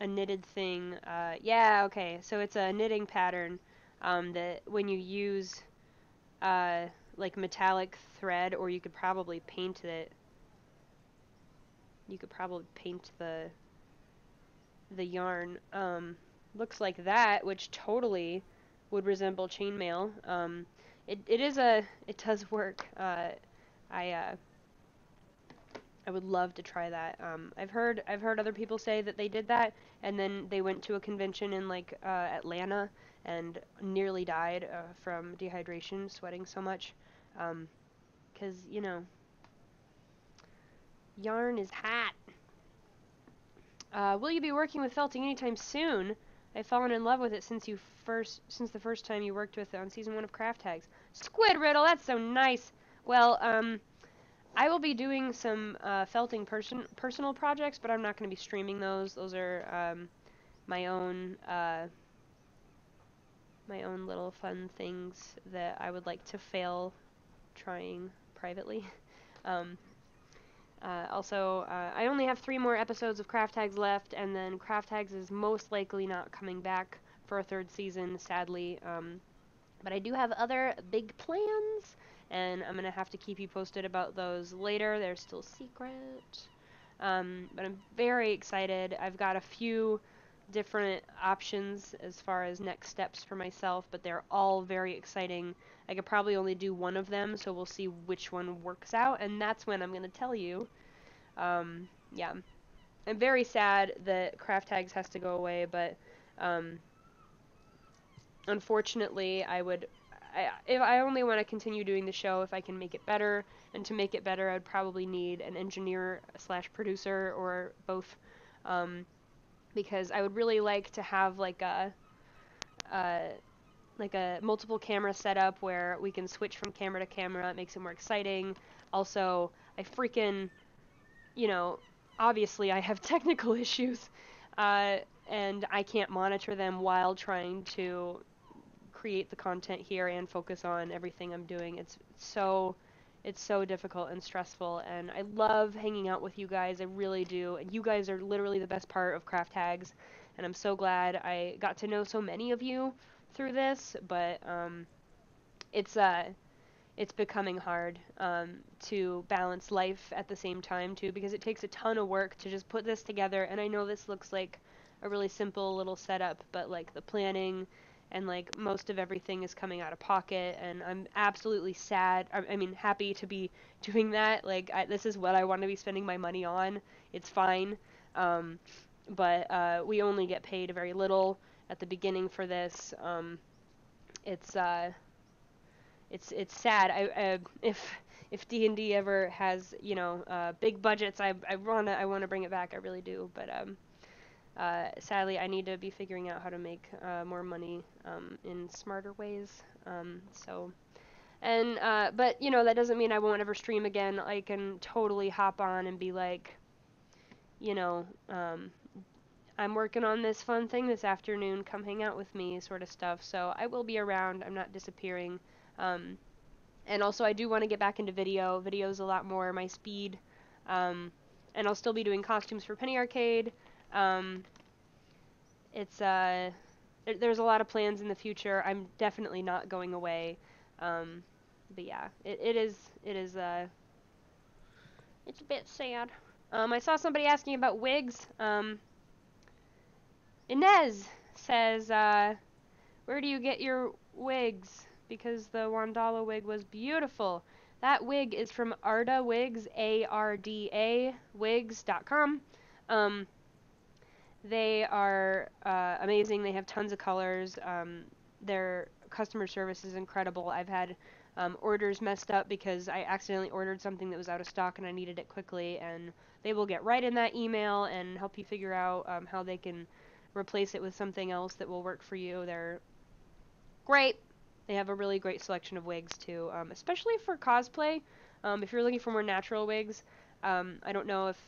a knitted thing. Yeah, okay. So it's a knitting pattern that when you use uh, like metallic thread, or you could probably paint it. You could probably paint the yarn. Looks like that, which totally would resemble chainmail. It does work. I I would love to try that. I've heard other people say that they did that, and then they went to a convention in like Atlanta and nearly died from dehydration, sweating so much. 'Cause you know, yarn is hot. Will you be working with felting anytime soon? I've fallen in love with it since the first time you worked with it on season 1 of Craft Hags. Squid Riddle, that's so nice. Well, I will be doing some felting personal projects, but I'm not going to be streaming those. Those are my own my own little fun things that I would like to fail trying privately. Um, I only have 3 more episodes of Craft Hags left, and then Craft Hags is most likely not coming back for a 3rd season, sadly. But I do have other big plans, and I'm gonna have to keep you posted about those later. They're still secret. But I'm very excited. I've got a few different options as far as next steps for myself, but they're all very exciting. I could probably only do one of them, so we'll see which one works out, and that's when I'm going to tell you. Yeah. I'm very sad that Craft Tags has to go away, but unfortunately, if I only want to continue doing the show if I can make it better, and to make it better, I'd probably need an engineer slash producer or both, because I would really like to have uh, like a multiple camera setup where we can switch from camera to camera. It makes it more exciting. Also, I freaking, you know, obviously I have technical issues, uh, and I can't monitor them while trying to create the content here and focus on everything I'm doing. It's so difficult and stressful, and I love hanging out with you guys. I really do. And you guys are literally the best part of Craft Tags, and I'm so glad I got to know so many of you through this, but it's it's becoming hard to balance life at the same time too, because it takes a ton of work to just put this together. And I know this looks like a really simple little setup, but like the planning and like most of everything is coming out of pocket, and I'm absolutely sad. I mean, happy to be doing that. Like this is what I want to be spending my money on. It's fine, but we only get paid very little at the beginning for this. It's it's sad. If D&D ever has big budgets, I wanna bring it back. I really do. But sadly, I need to be figuring out how to make more money in smarter ways. So and but that doesn't mean I won't ever stream again. I can totally hop on and be like, you know, I'm working on this fun thing this afternoon. Come hang out with me, sort of stuff. So I will be around. I'm not disappearing. Um, and also, I do want to get back into video. Video's a lot more my speed. And I'll still be doing costumes for Penny Arcade. Um, it's there's a lot of plans in the future. I'm definitely not going away. But yeah, it is it's a bit sad. I saw somebody asking about wigs. Inez says, where do you get your wigs? Because the Wandala wig was beautiful. That wig is from Arda Wigs, ARDA wigs.com. They are amazing. They have tons of colors. Their customer service is incredible. I've had orders messed up because I accidentally ordered something that was out of stock and I needed it quickly, and they will get right in that email and help you figure out how they can replace it with something else that will work for you. They're great. They have a really great selection of wigs too, especially for cosplay. If you're looking for more natural wigs, I don't know if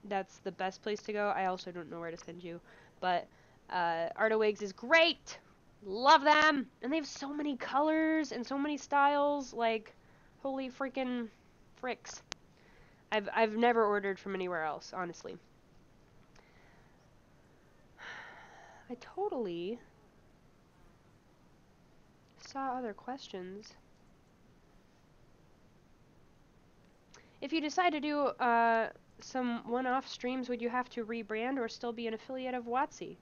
that's the best place to go. I also don't know where to send you, but Art of Wigs is great. Love them, and they have so many colors and so many styles. Like, holy freaking fricks! I've never ordered from anywhere else, honestly. I totally saw other questions. If you decide to do some one-off streams, would you have to rebrand or still be an affiliate of WotC?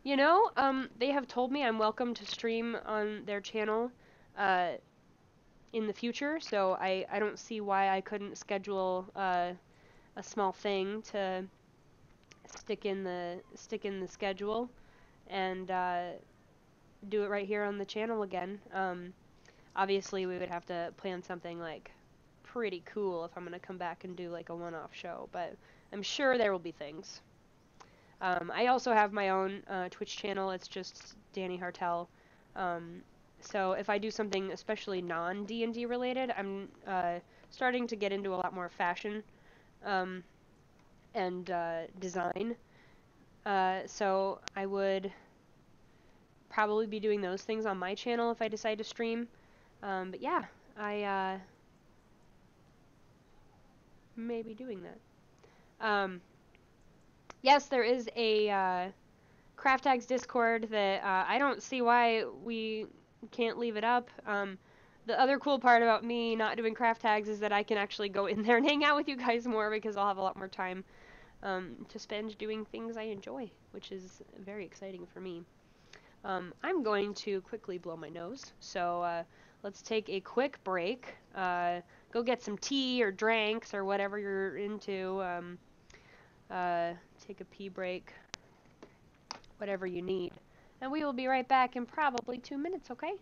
You know, they have told me I'm welcome to stream on their channel in the future, so I don't see why I couldn't schedule a small thing to stick in the schedule and do it right here on the channel again. Obviously, we would have to plan something like pretty cool if I'm gonna come back and do like a one-off show, but I'm sure there will be things. I also have my own Twitch channel. It's just Danny Hartel. So if I do something especially non-D&D related, I'm starting to get into a lot more fashion and design. So I would probably be doing those things on my channel if I decide to stream. But yeah, I may be doing that. Yes, there is a Craft Tags Discord that I don't see why we can't leave it up. The other cool part about me not doing Craft Tags is that I can actually go in there and hang out with you guys more because I'll have a lot more time to spend doing things I enjoy, which is very exciting for me. I'm going to quickly blow my nose, so let's take a quick break. Go get some tea or drinks or whatever you're into. Take a pee break, whatever you need. And we will be right back in probably 2 minutes, okay?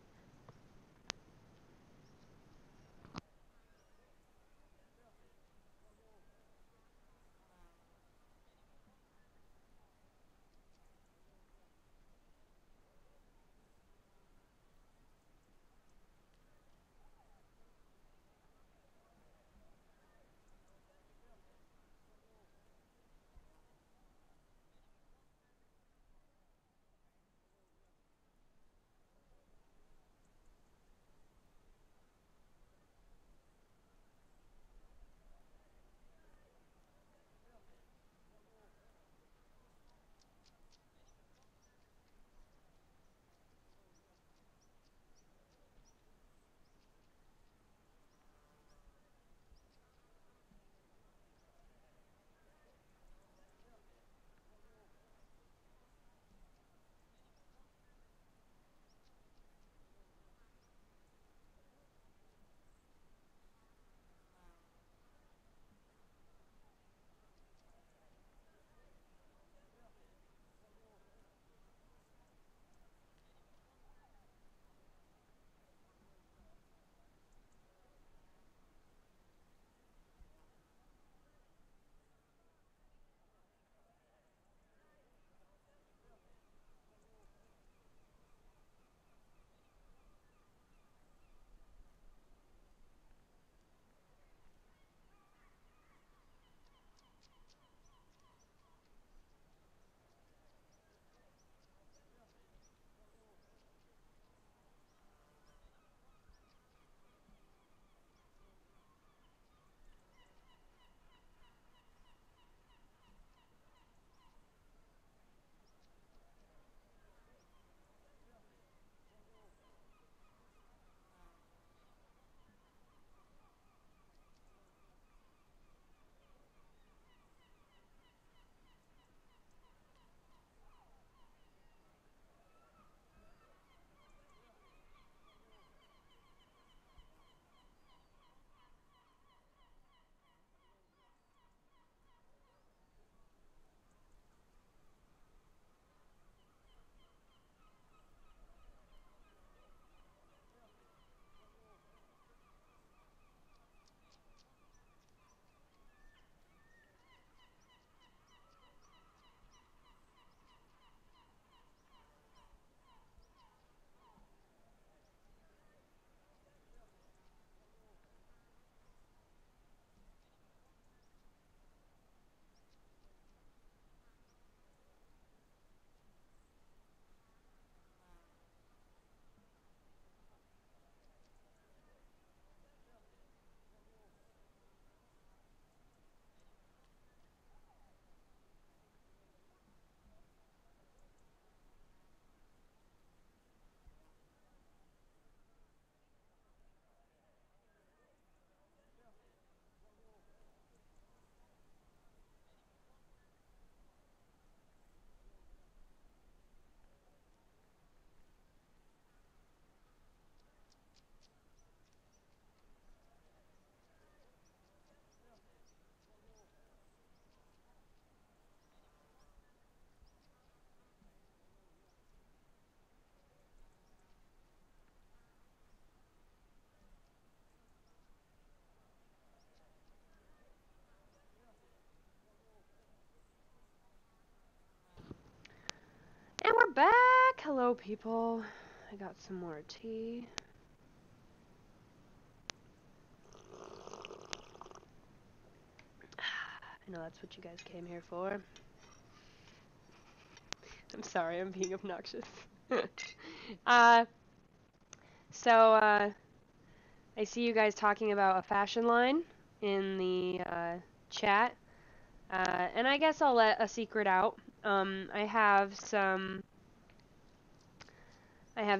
back! Hello, people. I got some more tea. I know that's what you guys came here for. I'm sorry, I'm being obnoxious. So, I see you guys talking about a fashion line in the chat. And I guess I'll let a secret out. I have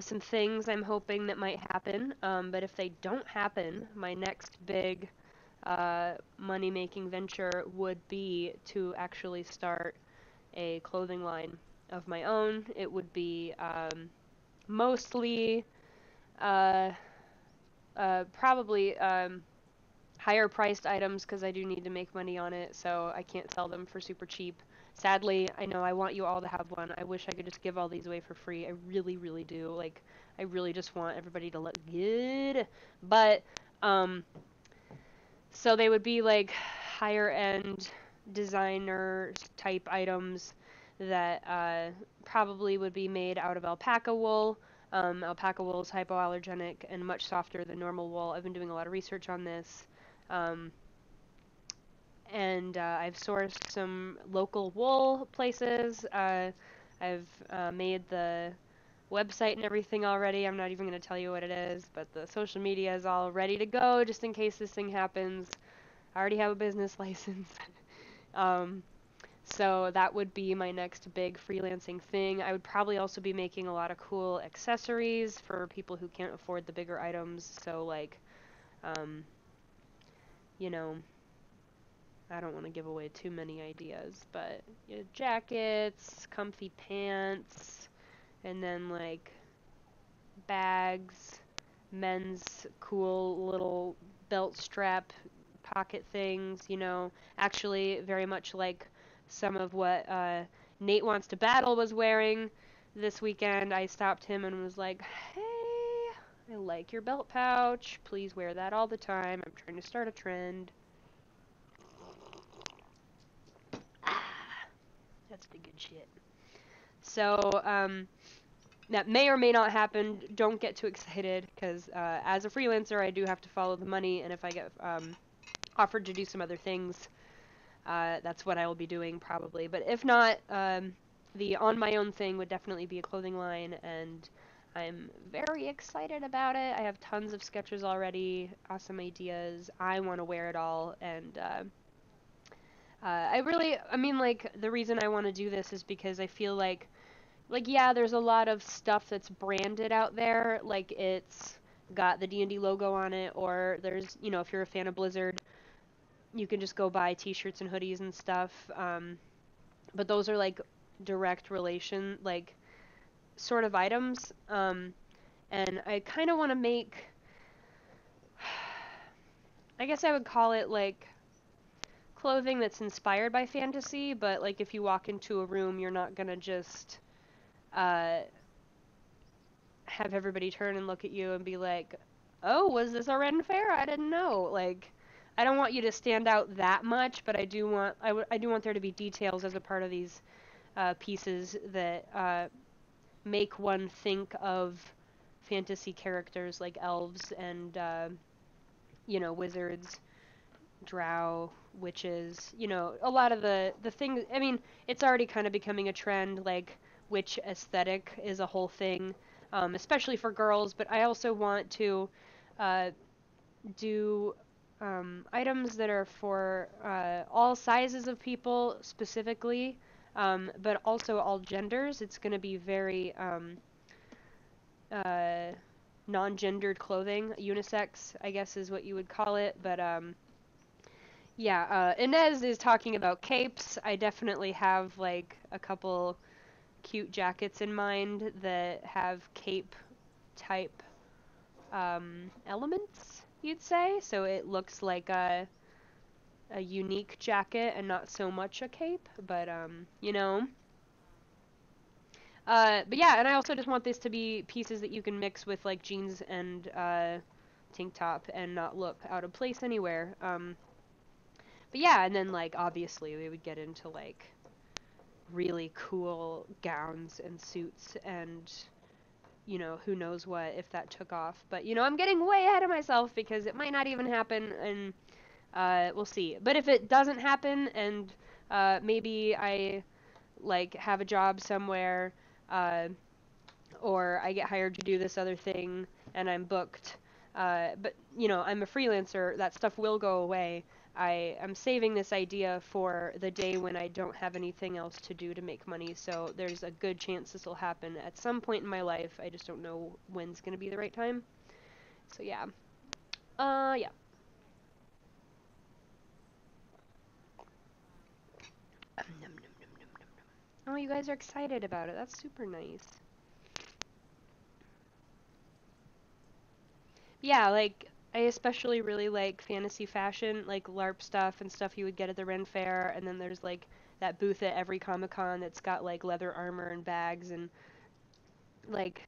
some things I'm hoping that might happen. But if they don't happen, my next big money-making venture would be to actually start a clothing line of my own. It would be mostly uh, probably higher priced items because I do need to make money on it, so I can't sell them for super cheap. Sadly, I know I want you all to have one. I wish I could just give all these away for free. I really, really do. Like, I really just want everybody to look good. But, so they would be like higher end designer type items that probably would be made out of alpaca wool. Alpaca wool is hypoallergenic and much softer than normal wool. I've been doing a lot of research on this. Um, and I've sourced some local wool places. I've made the website and everything already. I'm not even going to tell you what it is, but the social media is all ready to go just in case this thing happens. I already have a business license. So that would be my next big freelancing thing. I would probably also be making a lot of cool accessories for people who can't afford the bigger items. So like, you know, I don't want to give away too many ideas, but jackets, comfy pants, and then like bags, men's cool little belt strap pocket things, actually very much like some of what Nate Wants to Battle was wearing this weekend. I stopped him and was like, hey, I like your belt pouch. Please wear that all the time. I'm trying to start a trend. That's the good shit. So, that may or may not happen. Don't get too excited, because as a freelancer, I do have to follow the money, and if I get offered to do some other things, that's what I will be doing probably. But if not, the on my own thing would definitely be a clothing line, and I'm very excited about it. I have tons of sketches already, awesome ideas. I want to wear it all, and I mean, like, the reason I want to do this is because I feel like, yeah, there's a lot of stuff that's branded out there, like it's got the D&D logo on it, or there's, if you're a fan of Blizzard, you can just go buy t-shirts and hoodies and stuff, but those are, like, direct relation, like, sort of items, and I kind of want to make, I guess I would call it, like, clothing that's inspired by fantasy, but, like, if you walk into a room, you're not gonna just have everybody turn and look at you and be like, oh, was this a Ren Fair? I didn't know. Like, I don't want you to stand out that much, but I do want there to be details as a part of these pieces that make one think of fantasy characters like elves and wizards, drow, witches, a lot of the things. I mean, it's already kind of becoming a trend, like witch aesthetic is a whole thing, especially for girls, but I also want to do items that are for all sizes of people specifically, but also all genders. It's going to be very non-gendered clothing, unisex, I guess is what you would call it, but yeah, Inez is talking about capes. I definitely have, like, a couple cute jackets in mind that have cape type elements, you'd say. So it looks like a unique jacket and not so much a cape, but but yeah, and I also just want this to be pieces that you can mix with, like, jeans and tank top and not look out of place anywhere. But yeah, and then, like, obviously we would get into, like, really cool gowns and suits and, you know, who knows what if that took off. But, you know, I'm getting way ahead of myself because it might not even happen, and we'll see. But if it doesn't happen and maybe I like have a job somewhere, uh, or I get hired to do this other thing and I'm booked, but you know, I'm a freelancer, that stuff will go away. I'm saving this idea for the day when I don't have anything else to do to make money, so there's a good chance this will happen at some point in my life. I just don't know when's gonna be the right time. So yeah. Yeah. Nom, nom, nom, nom, nom, nom. Oh, you guys are excited about it. That's super nice. Yeah, like I especially really like fantasy fashion, like LARP stuff and stuff you would get at the Ren Fair, and then there's like that booth at every Comic-Con that's got like leather armor and bags and like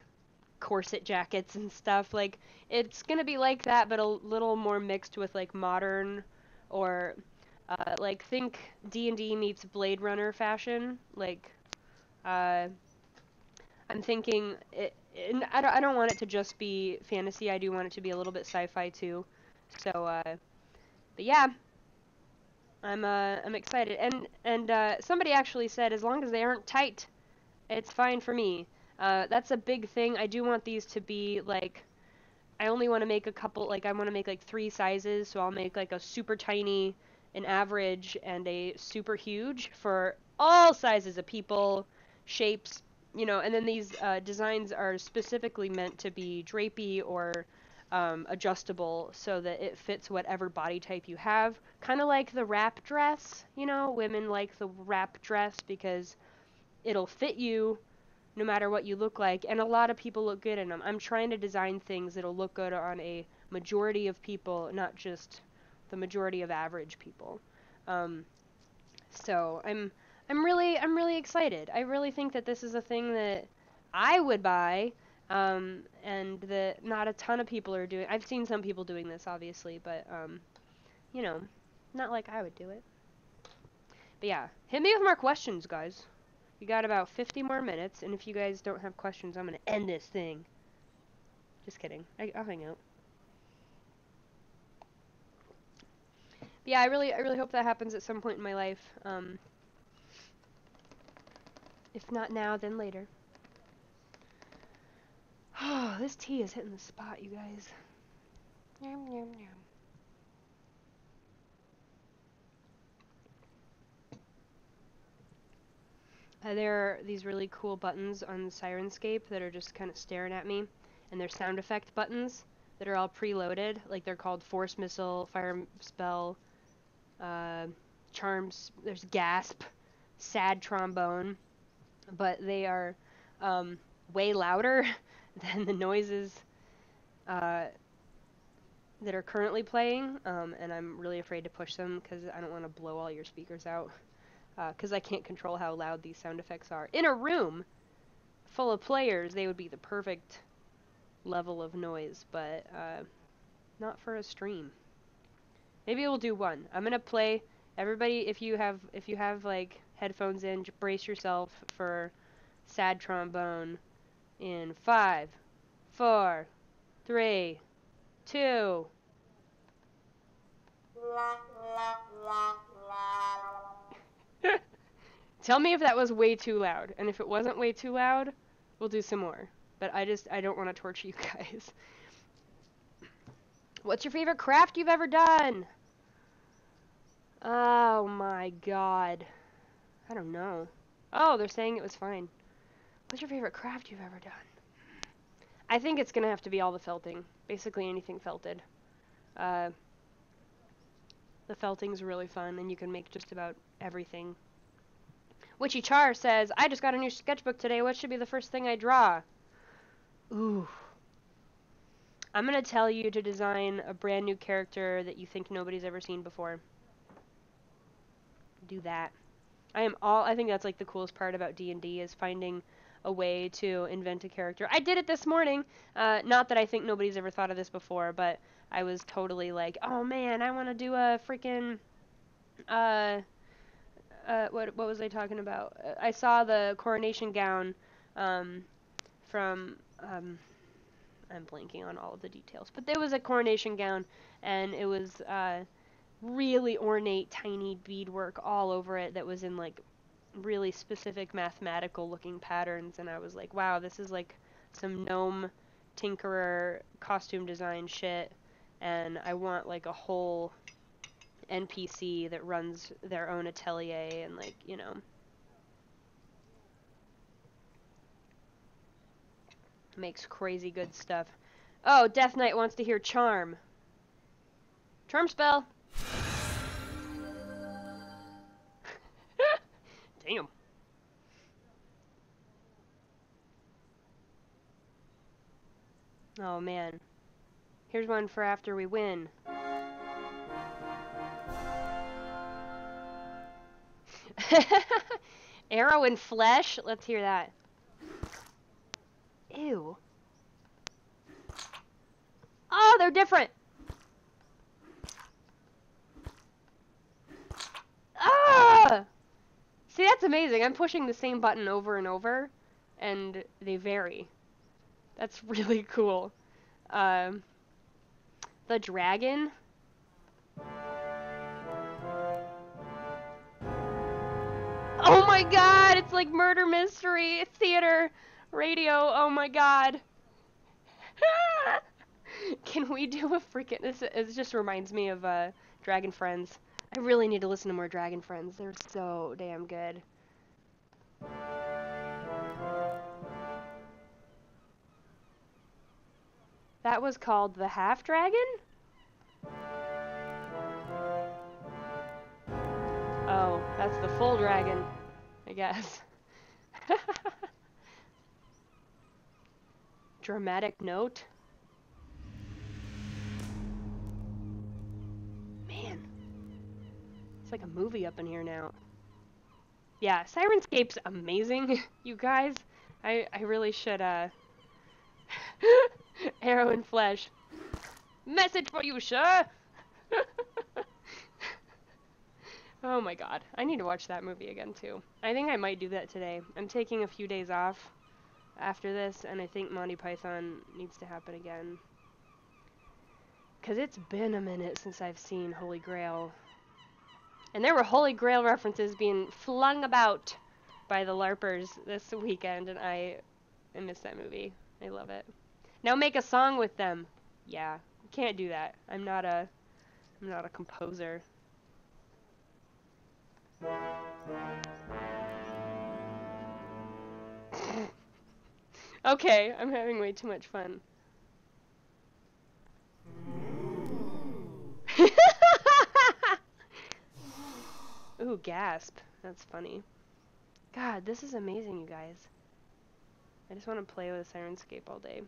corset jackets and stuff. Like it's gonna be like that, but a little more mixed with like modern or like think D&D meets Blade Runner fashion. Like uh, I'm thinking and I don't want it to just be fantasy. I do want it to be a little bit sci-fi too. So, but yeah, I'm excited. And somebody actually said as long as they aren't tight, it's fine for me. That's a big thing. I do want these to be like I only want to make a couple, like I want to make like 3 sizes, so I'll make like a super tiny, an average, and a super huge for all sizes of people, shapes, you know, and then these designs are specifically meant to be drapey or adjustable so that it fits whatever body type you have. Kind of like the wrap dress, you know, women like the wrap dress because it'll fit you no matter what you look like, and a lot of people look good in them. I'm trying to design things that'll look good on a majority of people, not just the majority of average people. Um, so I'm really excited. I really think that this is a thing that I would buy, and that not a ton of people are doing. I've seen some people doing this, obviously, but you know, not like I would do it. But yeah, hit me with more questions, guys. We got about 50 more minutes, and if you guys don't have questions, I'm gonna end this thing. Just kidding. I'll hang out. But yeah, I really hope that happens at some point in my life. If not now, then later. Oh, this tea is hitting the spot, you guys. Yum, yum, yum. There are these really cool buttons on Sirenscape that are just kind of staring at me, and they're sound effect buttons that are all preloaded. Like they're called Force Missile, Fire Spell, uh, Charms. There's Gasp, Sad Trombone, but they are way louder than the noises uh, that are currently playing, and I'm really afraid to push them because I don't want to blow all your speakers out. Because I can't control how loud these sound effects are. In a room full of players, they would be the perfect level of noise, but not for a stream. Maybe we'll do one. I'm gonna play. Everybody, if you have like headphones in, brace yourself for sad trombone in 5, 4, 3, 2. Tell me if that was way too loud, and if it wasn't way too loud, we'll do some more. But I don't want to torture you guys. What's your favorite craft you've ever done? Oh my god. I don't know. Oh, they're saying it was fine. What's your favorite craft you've ever done? I think it's gonna have to be all the felting. Basically anything felted. Uh, the felting's really fun, and you can make just about everything. Witchy Char says, I just got a new sketchbook today. What should be the first thing I draw? Ooh. I'm gonna tell you to design a brand new character that you think nobody's ever seen before. Do that. I think that's like the coolest part about D&D is finding a way to invent a character. I did it this morning. Not that I think nobody's ever thought of this before, but I was totally like, oh man, I want to do a freaking what was I talking about? I saw the coronation gown, from, I'm blanking on all of the details, but there was a coronation gown, and it was, really ornate, tiny beadwork all over it that was in, like, really specific mathematical looking patterns, and I was like, wow, this is like some gnome tinkerer costume design shit, and I want like a whole NPC that runs their own atelier and, like, you know, makes crazy good stuff. Oh, Death Knight wants to hear Charm. Charm spell! Damn. Oh man. Here's one for after we win. Arrow and flesh? Let's hear that. Ew. Oh, they're different! Ah! See, that's amazing. I'm pushing the same button over and over, and they vary. That's really cool. Um, the dragon. Oh my god, it's like murder mystery, theater, radio, oh my god. Can we do a freaking, it just reminds me of, Dragon Friends. I really need to listen to more Dragon Friends. They're so damn good. That was called the Half Dragon? Oh, that's the full dragon, I guess. Dramatic note? Man. It's like a movie up in here now. Yeah, Sirenscape's amazing, you guys. I really should, Arrow and flesh. Message for you, sir! Oh my god. I need to watch that movie again, too. I think I might do that today. I'm taking a few days off after this, and I think Monty Python needs to happen again. 'Cause it's been a minute since I've seen Holy Grail. And there were Holy Grail references being flung about by the LARPers this weekend, and I miss that movie. I love it. Now make a song with them. Yeah, can't do that. I'm not a composer. Okay, I'm having way too much fun. Ooh, gasp. That's funny. God, this is amazing, you guys. I just want to play with Sirenscape all day.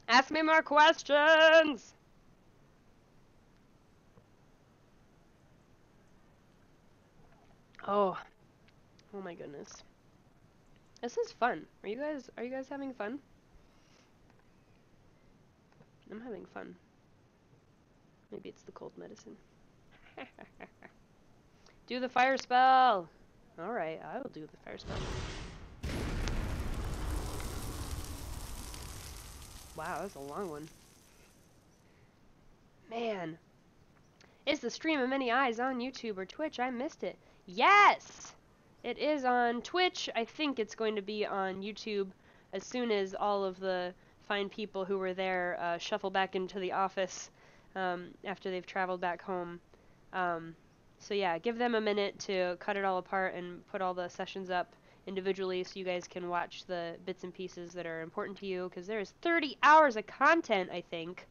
Ask me more questions! Oh. Oh my goodness. This is fun. Are you guys having fun? I'm having fun. Maybe it's the cold medicine. Do the fire spell! Alright, I will do the fire spell. Wow, that was a long one. Man. Is the stream of many eyes on YouTube or Twitch? I missed it. Yes! It is on Twitch. I think it's going to be on YouTube as soon as all of the fine people who were there shuffle back into the office after they've traveled back home. So yeah, give them a minute to cut it all apart and put all the sessions up individually so you guys can watch the bits and pieces that are important to you, because there's 30 hours of content, I think,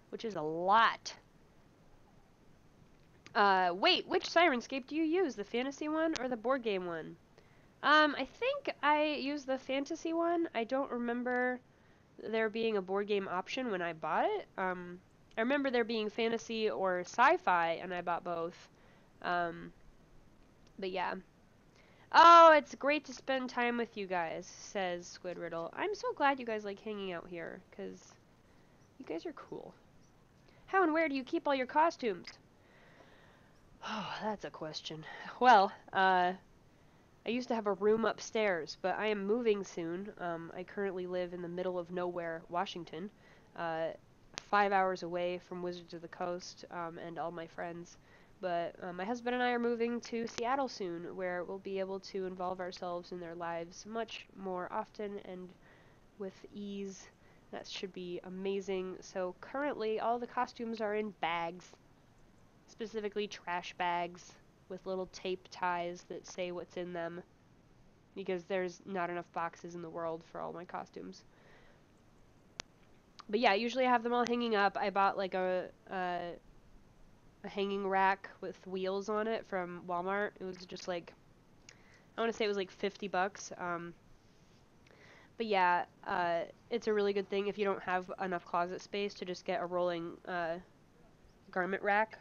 which is a lot. Wait, which Sirenscape do you use? The fantasy one or the board game one? I think I use the fantasy one. I don't remember there being a board game option when I bought it. I remember there being fantasy or sci-fi, and I bought both. But yeah. Oh, it's great to spend time with you guys, says Squid Riddle. I'm so glad you guys like hanging out here, because you guys are cool. How and where do you keep all your costumes? Oh, that's a question. Well, I used to have a room upstairs, but I am moving soon. I currently live in the middle of nowhere, Washington, uh, 5 hours away from Wizards of the Coast, and all my friends. But my husband and I are moving to Seattle soon, where we'll be able to involve ourselves in their lives much more often and with ease. That should be amazing. So currently, all the costumes are in bags, specifically trash bags with little tape ties that say what's in them, because there's not enough boxes in the world for all my costumes. But yeah, usually I have them all hanging up. I bought like a hanging rack with wheels on it from Walmart. It was just like, I want to say it was like $50. But yeah, it's a really good thing if you don't have enough closet space to just get a rolling garment rack.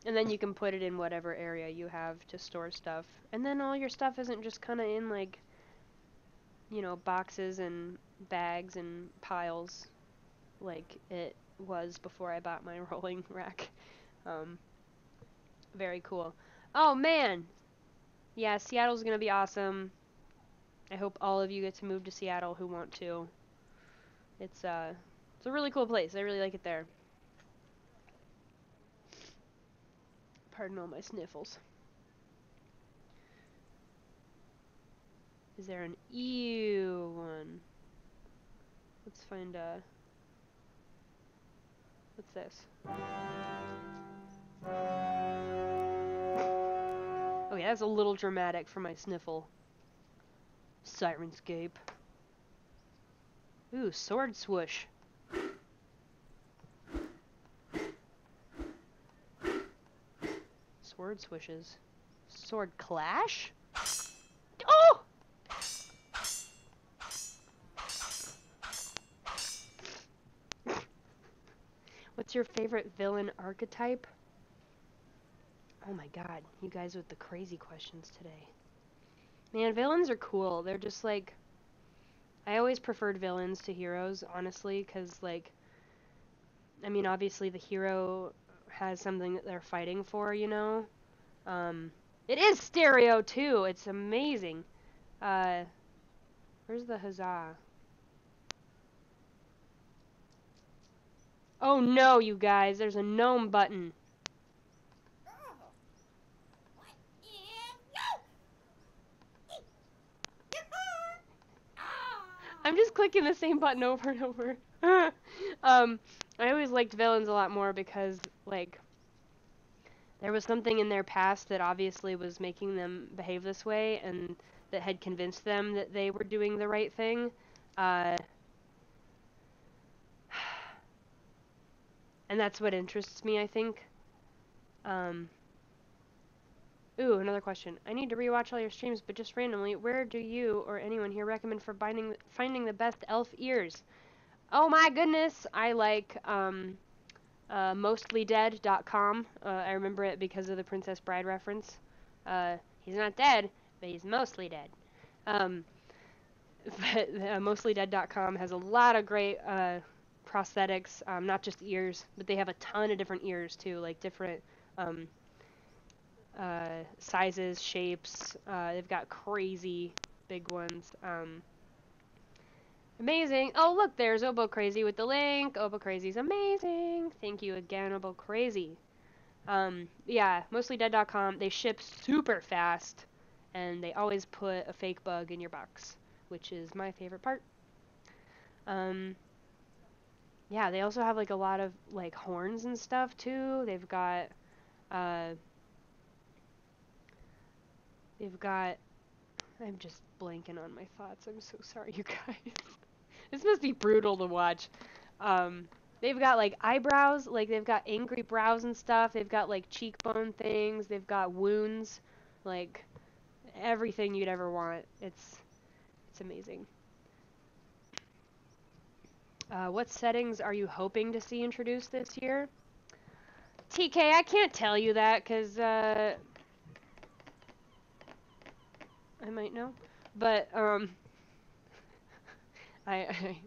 And then you can put it in whatever area you have to store stuff. And then all your stuff isn't just kind of in like, boxes and bags and piles like it was before I bought my rolling rack. Um, Very cool. Oh man! Yeah, Seattle's gonna be awesome. I hope all of you get to move to Seattle who want to. It's a really cool place. I really like it there. Pardon all my sniffles. Is there an ew one? Let's find what's this? Oh yeah, that's a little dramatic for my sniffle. Sirenscape. Ooh, sword swoosh. Sword swishes. Sword clash? Oh! What's your favorite villain archetype? Oh my god, you guys with the crazy questions today. Man, villains are cool. They're just like, I always preferred villains to heroes, honestly, because like, I mean, obviously the hero has something that they're fighting for, you know? It is stereo too. It's amazing. Uh, where's the huzzah? Oh no, you guys, there's a gnome button. I'm just clicking the same button over and over. I always liked villains a lot more because, like, there was something in their past that obviously was making them behave this way, and that had convinced them that they were doing the right thing. Uh, and that's what interests me, I think. Um, Ooh, another question. I need to rewatch all your streams, but just randomly, where do you or anyone here recommend for finding the best elf ears? Oh my goodness, I like mostlydead.com. I remember it because of the Princess Bride reference. He's not dead, but he's mostly dead. Um, but mostlydead.com has a lot of great prosthetics, not just ears, but they have a ton of different ears too, like different um, sizes, shapes. They've got crazy big ones. Amazing. Oh, look, there's Obo Crazy with the link. Obo Crazy's amazing. Thank you again, Obo Crazy. Yeah, mostlydead.com. They ship super fast, and they always put a fake bug in your box, which is my favorite part. Yeah, they also have like a lot of like horns and stuff too. Uh, they've got. I'm just blanking on my thoughts. I'm so sorry, you guys. This must be brutal to watch. Um, they've got like eyebrows, like they've got angry brows and stuff. They've got like cheekbone things. They've got wounds, like everything you'd ever want. It's amazing. What settings are you hoping to see introduced this year? TK, I can't tell you that because I might know, but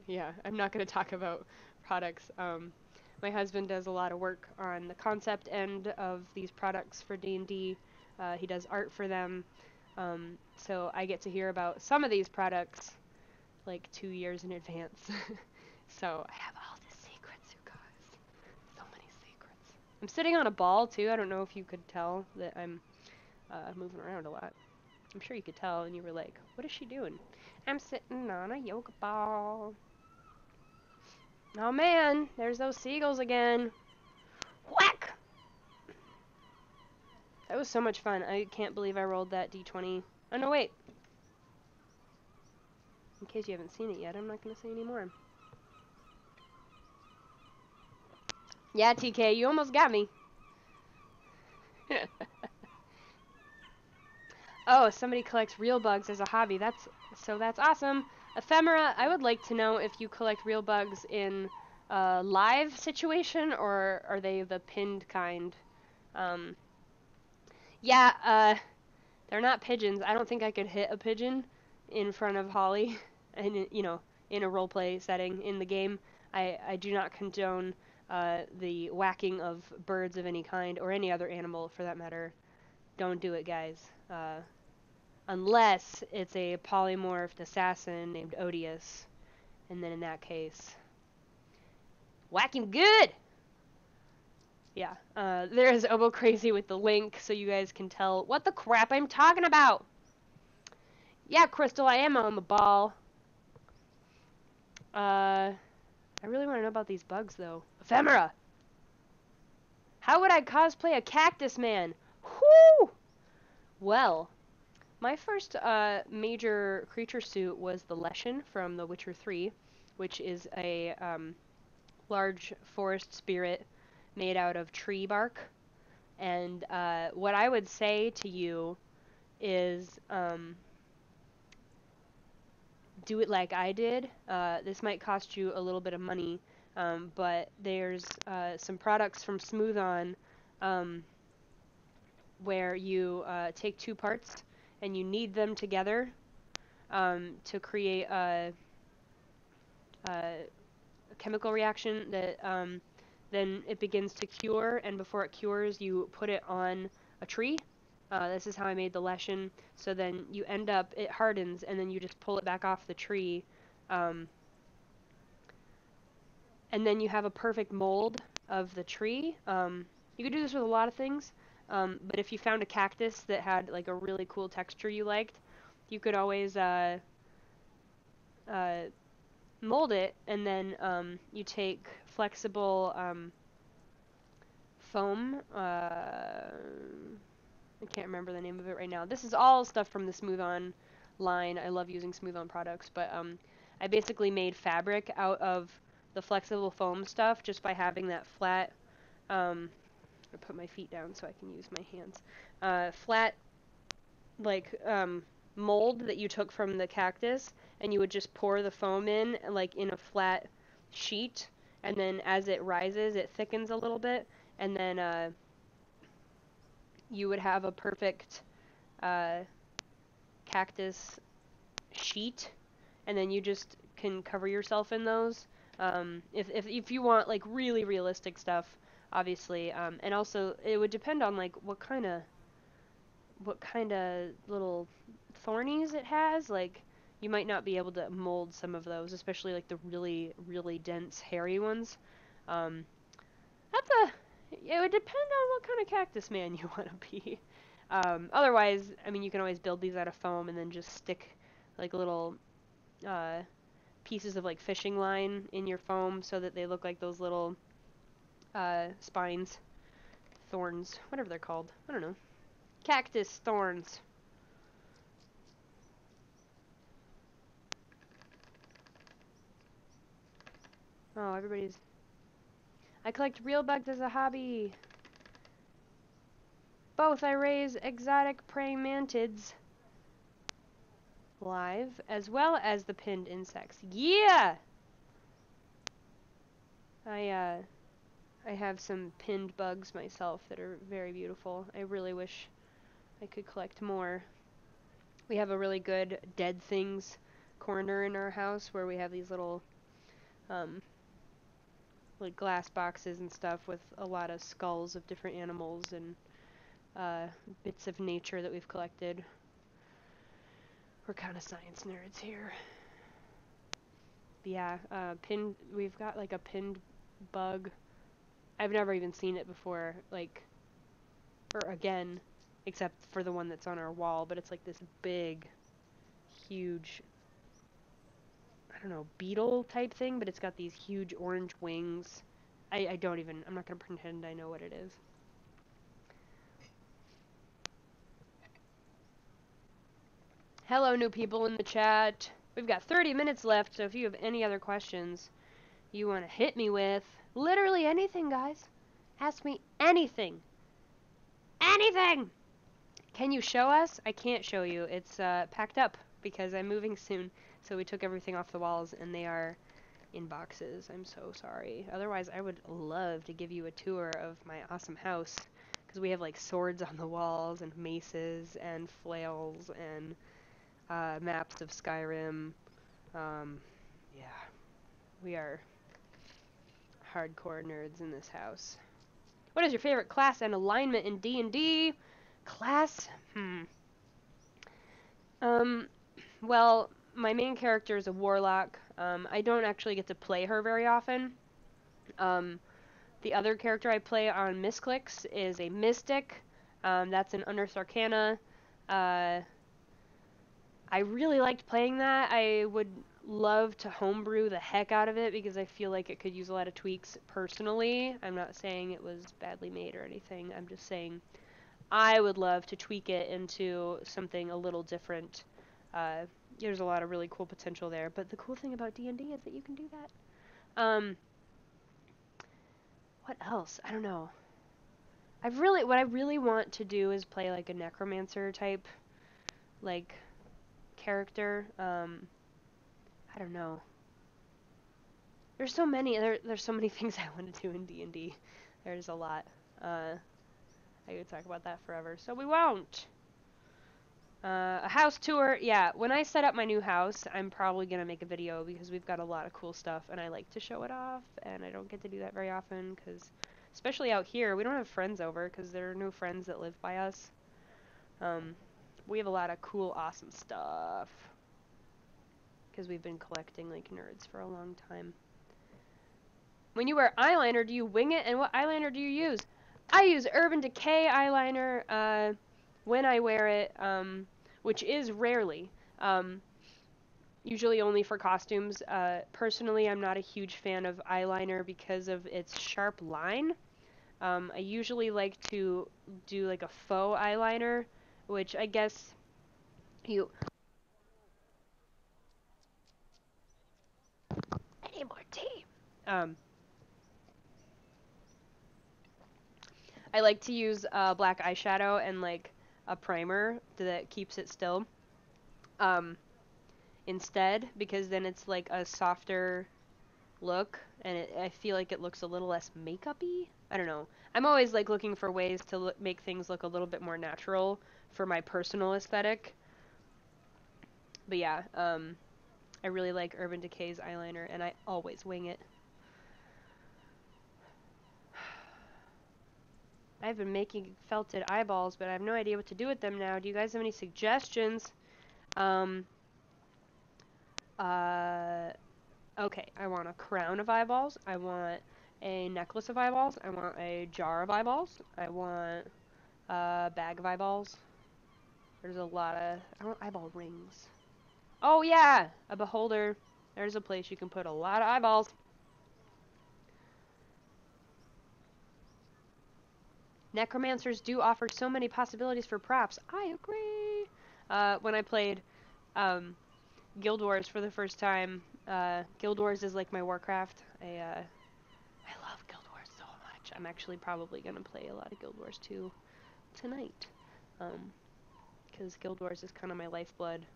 yeah, I'm not gonna talk about products. My husband does a lot of work on the concept end of these products for D&D. He does art for them. So I get to hear about some of these products like 2 years in advance. So I have all the secrets, you guys. So many secrets. I'm sitting on a ball too. I don't know if you could tell that I'm moving around a lot. I'm sure you could tell, and you were like, what is she doing? I'm sitting on a yoga ball. Oh man, there's those seagulls again. Whack! That was so much fun. I can't believe I rolled that d20. Oh no, wait. In case you haven't seen it yet, I'm not going to say any more. Yeah, TK, you almost got me. Oh, somebody collects real bugs as a hobby. That's awesome. Ephemera, I would like to know if you collect real bugs in a live situation, or are they the pinned kind? Um, yeah, they're not pigeons. I don't think I could hit a pigeon in front of Holly, and in a roleplay setting in the game. I do not condone the whacking of birds of any kind, or any other animal for that matter. Don't do it, guys. Unless it's a polymorphed assassin named Odious, and then in that case, whack him good! Yeah, there's Obo Crazy with the link, so you guys can tell what the crap I'm talking about! Yeah, Crystal, I am on the ball. I really want to know about these bugs, though. Ephemera! How would I cosplay a cactus man? Whoo! Well, my first major creature suit was the Leshen from The Witcher 3, which is a large forest spirit made out of tree bark. And what I would say to you is do it like I did. This might cost you a little bit of money, but there's some products from Smooth On where you take two parts and you knead them together to create a chemical reaction that then it begins to cure, and before it cures, you put it on a tree. This is how I made the Leshen. So then you end up, it hardens, and then you just pull it back off the tree. And then you have a perfect mold of the tree. You could do this with a lot of things, but if you found a cactus that had like a really cool texture you liked, you could always mold it, and then you take flexible foam. I can't remember the name of it right now. This is all stuff from the Smooth On line. I love using Smooth On products, but I basically made fabric out of the flexible foam stuff just by having that flat. I put my feet down so I can use my hands. Flat, like mold that you took from the cactus, and you would just pour the foam in, like in a flat sheet, and then as it rises, it thickens a little bit, and then you would have a perfect cactus sheet, and then you just can cover yourself in those. If you want like really realistic stuff, obviously, and also it would depend on like what kind of little thornies it has. Like you might not be able to mold some of those, especially like the really really dense hairy ones. Um, it would depend on what kind of cactus man you want to be. Otherwise, I mean, you can always build these out of foam and then just stick like little pieces of like fishing line in your foam so that they look like those little spines, thorns, whatever they're called. I don't know. Cactus thorns. Oh, everybody's... I collect real bugs as a hobby. Both I raise exotic praying mantids live, as well as the pinned insects. Yeah! I have some pinned bugs myself that are very beautiful. I really wish I could collect more. We have a really good dead things corner in our house where we have these little like glass boxes and stuff with a lot of skulls of different animals and bits of nature that we've collected. We're kind of science nerds here. But yeah, we've got like a pinned bug. I've never even seen it before, like, or again, except for the one that's on our wall, but it's like this big, huge, I don't know, beetle type thing, but it's got these huge orange wings. I'm not gonna pretend I know what it is. Hello, new people in the chat. We've got 30 minutes left, so if you have any other questions you want to hit me with, literally anything, guys. Ask me anything. Anything! Can you show us? I can't show you. It's packed up because I'm moving soon, so we took everything off the walls and they are in boxes. I'm so sorry. Otherwise, I would love to give you a tour of my awesome house because we have like swords on the walls and maces and flails and maps of Skyrim. Yeah, we are hardcore nerds in this house. What is your favorite class and alignment in D&D? Class? Well, my main character is a warlock. I don't actually get to play her very often. The other character I play on Misclicks is a mystic. That's an Unearthed Arcana. I really liked playing that. I would love to homebrew the heck out of it because I feel like it could use a lot of tweaks personally. I'm not saying it was badly made or anything. I'm just saying I would love to tweak it into something a little different. There's a lot of really cool potential there. But the cool thing about D&D is that you can do that. What else? I don't know. What I really want to do is play like a necromancer type, like, character. I don't know. There's so many. There's so many things I want to do in D&D. There's a lot. I could talk about that forever, so we won't. A house tour. Yeah, when I set up my new house, I'm probably gonna make a video because we've got a lot of cool stuff, and I like to show it off, and I don't get to do that very often because, especially out here, we don't have friends over because there are no friends that live by us. We have a lot of cool, awesome stuff because we've been collecting like nerds for a long time. When you wear eyeliner, do you wing it, and what eyeliner do you use? I use Urban Decay eyeliner when I wear it, which is rarely. Usually only for costumes. Personally, I'm not a huge fan of eyeliner because of its sharp line. I usually like to do like a faux eyeliner, which I guess you... I need more tea. I like to use black eyeshadow and like a primer that keeps it still instead, because then it's like a softer look and I feel like it looks a little less makeup-y. I don't know. I'm always like looking for ways to make things look a little bit more natural for my personal aesthetic. But yeah, I really like Urban Decay's eyeliner and I always wing it. I've been making felted eyeballs, but I have no idea what to do with them now. Do you guys have any suggestions? Okay, I want a crown of eyeballs. I want a necklace of eyeballs. I want a jar of eyeballs. I want a bag of eyeballs. There's a lot of... I want eyeball rings. Oh yeah! A beholder. There's a place you can put a lot of eyeballs. Necromancers do offer so many possibilities for props. I agree. When I played Guild Wars for the first time, Guild Wars is like my Warcraft. I love Guild Wars so much. I'm actually probably gonna play a lot of Guild Wars 2 tonight, because Guild Wars is kind of my lifeblood.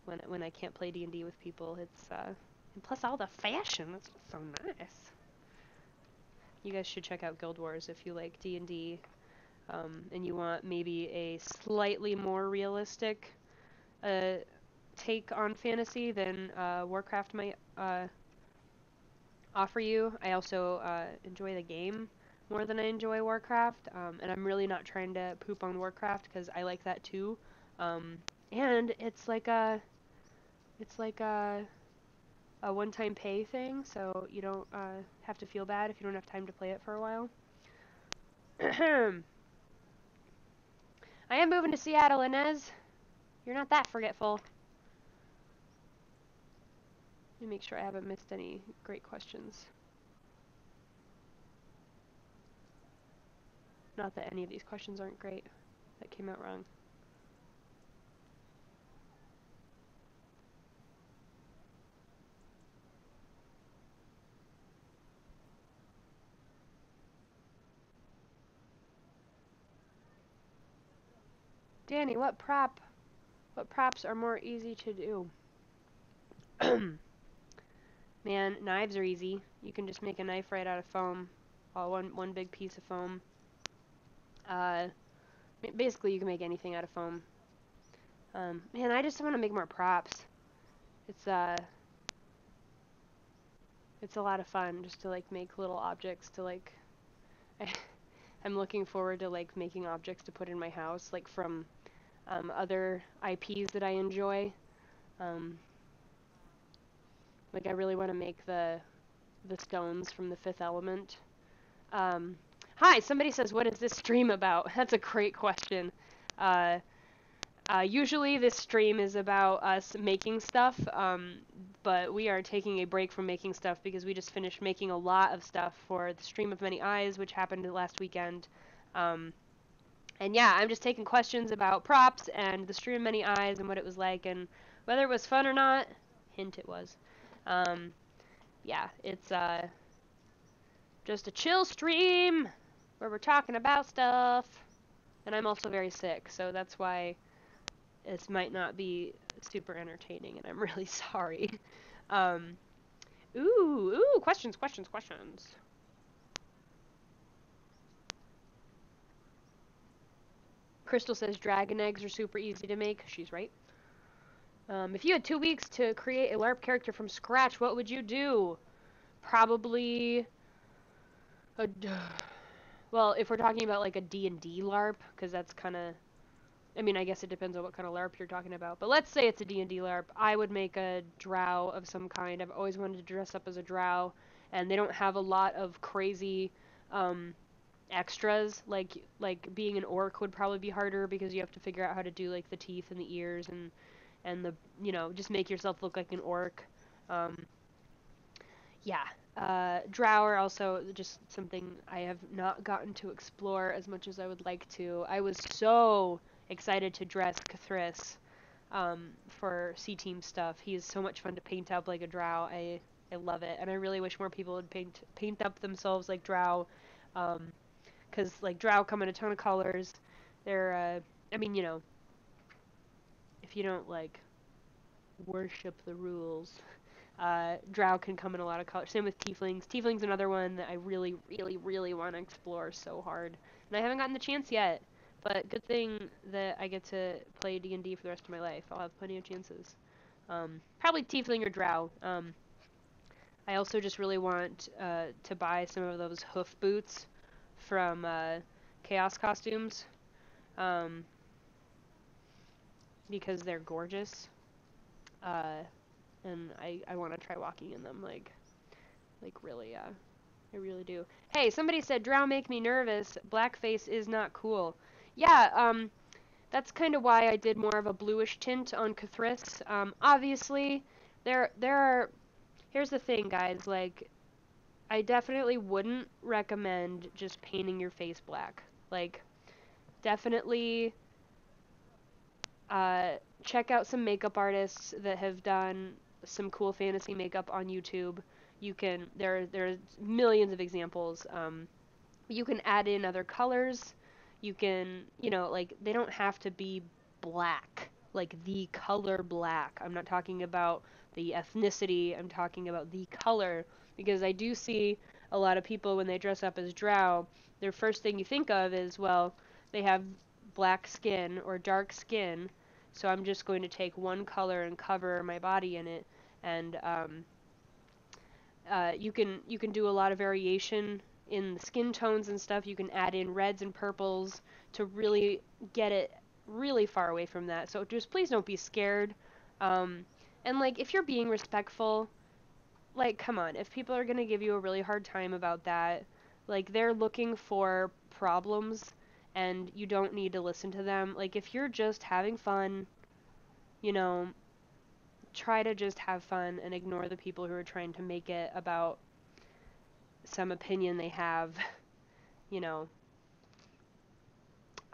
When I can't play D&D with people, it's and plus all the fashion. It's so nice. You guys should check out Guild Wars if you like D&D, and you want maybe a slightly more realistic take on fantasy than Warcraft might offer you. I also enjoy the game more than I enjoy Warcraft, and I'm really not trying to poop on Warcraft because I like that too. Um, and it's like a one-time pay thing, so you don't have to feel bad if you don't have time to play it for a while. I am moving to Seattle, Inez. You're not that forgetful. Let me make sure I haven't missed any great questions. Not that any of these questions aren't great. That came out wrong. Danny, what props are more easy to do? Man, knives are easy. You can just make a knife right out of foam. All one big piece of foam. Basically you can make anything out of foam. Man, I just want to make more props. It's a lot of fun just to like make little objects to like I'm looking forward to like making objects to put in my house, like from other IPs that I enjoy. Like I really want to make the stones from the Fifth Element. Hi, somebody says, what is this stream about? That's a great question. Usually this stream is about us making stuff, but we are taking a break from making stuff because we just finished making a lot of stuff for the Stream of Many Eyes, which happened last weekend. And yeah, I'm just taking questions about props and the Stream of Many Eyes and what it was like and whether it was fun or not. Hint it was. Yeah, it's just a chill stream where we're talking about stuff. And I'm also very sick, so that's why this might not be super entertaining, and I'm really sorry. Ooh, questions. Crystal says dragon eggs are super easy to make. She's right. If you had 2 weeks to create a LARP character from scratch, what would you do? Probably well, if we're talking about like a D&D LARP, because that's kind of, I mean, I guess it depends on what kind of LARP you're talking about, but let's say it's a D&D LARP. I would make a drow of some kind. I've always wanted to dress up as a drow, and they don't have a lot of crazy extras. Like being an orc would probably be harder because you have to figure out how to do like the teeth and the ears and the, just make yourself look like an orc. Yeah. Drow are also just something I have not gotten to explore as much as I would like to. I was so excited to dress Cthulhu for C-Team stuff. He is so much fun to paint up like a drow. I love it, and I really wish more people would paint up themselves like drow, because like drow come in a ton of colors. They're, I mean, if you don't like worship the rules. Drow can come in a lot of colors. Same with Tieflings. Tiefling's another one that I really, really, really want to explore so hard. And I haven't gotten the chance yet. But good thing that I get to play D&D for the rest of my life. I'll have plenty of chances. Probably Tiefling or Drow. I also just really want to buy some of those hoof boots from Chaos Costumes. Because they're gorgeous. And I want to try walking in them, like really, I really do. Hey, somebody said, drow make me nervous, blackface is not cool. Yeah, that's kind of why I did more of a bluish tint on Cthulhu. Obviously, there are, here's the thing, guys, like, I definitely wouldn't recommend just painting your face black. Like, definitely, check out some makeup artists that have done some cool fantasy makeup on YouTube. There's millions of examples. You can add in other colors. You can, like, they don't have to be black, like the color black. I'm not talking about the ethnicity, I'm talking about the color, because I do see a lot of people when they dress up as drow, their first thing you think of is, well, they have black skin or dark skin, so I'm just going to take one color and cover my body in it. And You can do a lot of variation in the skin tones and stuff. You can add in reds and purples to really get it really far away from that. So just please don't be scared. Um, and like if you're being respectful, like come on, if people are gonna give you a really hard time about that, like they're looking for problems and you don't need to listen to them. Like if you're just having fun, you know, try to just have fun and ignore the people who are trying to make it about some opinion they have, you know.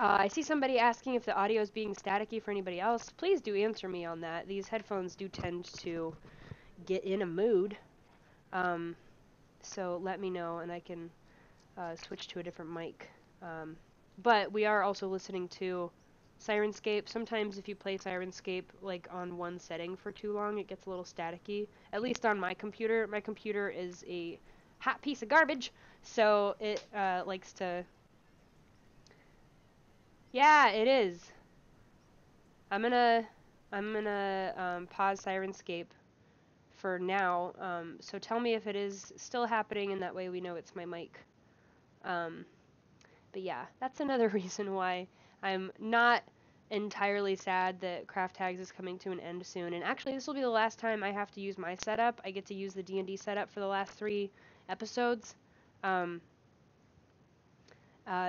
I see somebody asking if the audio is being staticky for anybody else. Please do answer me on that. These headphones do tend to get in a mood. Um, so let me know and I can switch to a different mic. But we are also listening to Sirenscape. Sometimes if you play Sirenscape like on one setting for too long, it gets a little staticky. At least on my computer. My computer is a hot piece of garbage, so it likes to... Yeah, it is. I'm gonna pause Sirenscape for now. So tell me if it is still happening, and that way we know it's my mic. But yeah, that's another reason why I'm not entirely sad that Craft Hags is coming to an end soon. And actually, this will be the last time I have to use my setup. I get to use the D&D setup for the last 3 episodes.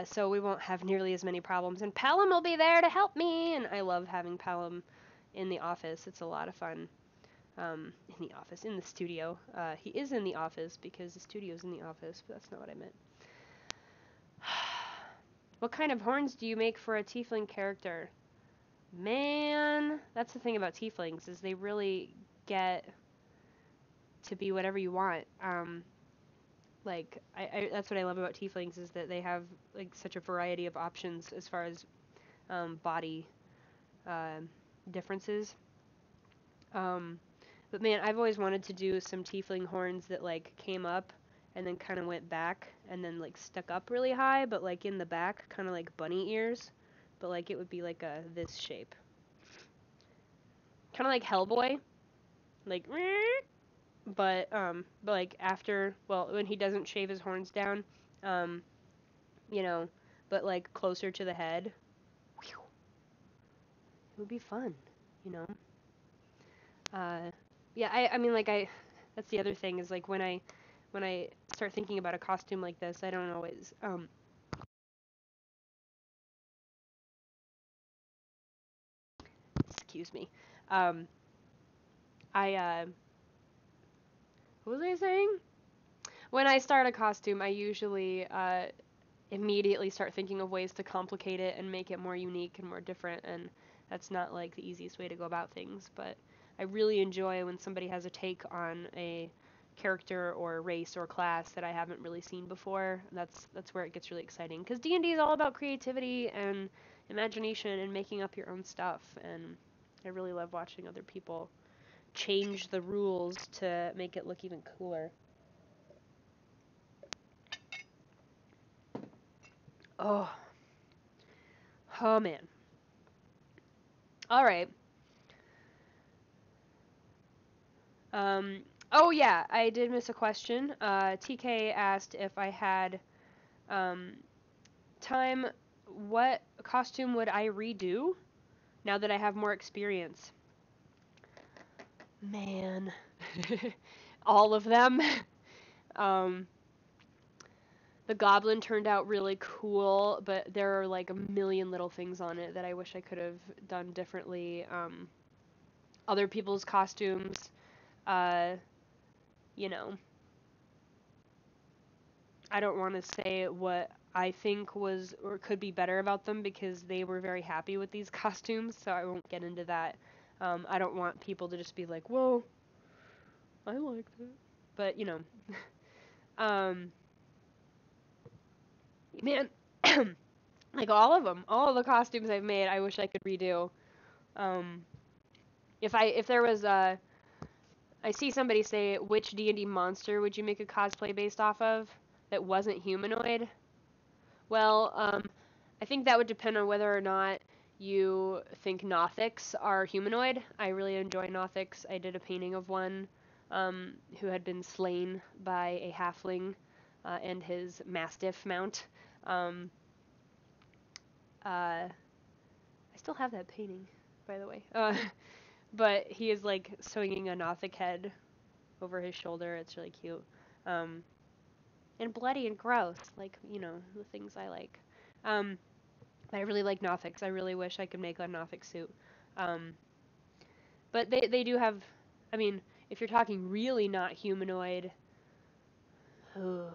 So we won't have nearly as many problems. And Palom will be there to help me. And I love having Palom in the office. It's a lot of fun. In the studio. He is in the office because the studio's in the office, but that's not what I meant. What kind of horns do you make for a tiefling character? Man, that's the thing about tieflings, is they really get to be whatever you want. That's what I love about tieflings, is that they have like such a variety of options as far as body differences. But man, I've always wanted to do some tiefling horns that like came up and then kind of went back and then like stuck up really high, but like in the back, kind of like bunny ears, but like it would be like this shape, kind of like Hellboy, like, but like after, well, when he doesn't shave his horns down, um, you know, but like closer to the head. Whew. It would be fun, you know. Yeah, I mean, like that's the other thing, is like when I start thinking about a costume like this, I don't always excuse me. Um, I what was I saying? When I start a costume, I usually immediately start thinking of ways to complicate it and make it more unique and more different, and that's not like the easiest way to go about things, but I really enjoy when somebody has a take on a character or race or class that I haven't really seen before. That's where it gets really exciting, because D&D is all about creativity and imagination and making up your own stuff, and I really love watching other people change the rules to make it look even cooler. Oh, oh man. All right. Um, oh yeah, I did miss a question. TK asked if I had um, time. What costume would I redo now that I have more experience? Man, all of them. um, the goblin turned out really cool, but there are like a million little things on it that I wish I could have done differently. Other people's costumes, uh, you know, I don't want to say what I think was or could be better about them, because they were very happy with these costumes, so I won't get into that. I don't want people to just be like, "Whoa, I liked it," but you know, um, man, like all of them, all of the costumes I've made, I wish I could redo. Um, if there was I see somebody say, which D&D monster would you make a cosplay based off of that wasn't humanoid? Well, I think that would depend on whether or not you think Nothics are humanoid. I really enjoy Nothics. I did a painting of one who had been slain by a halfling and his mastiff mount. Um, I still have that painting, by the way. But he is like swinging a Nothic head over his shoulder. It's really cute. Um, and bloody and gross, like, the things I like. I really like Nothics. I really wish I could make a Nothic suit. Um, but they do have, I mean, if you're talking really not humanoid, well,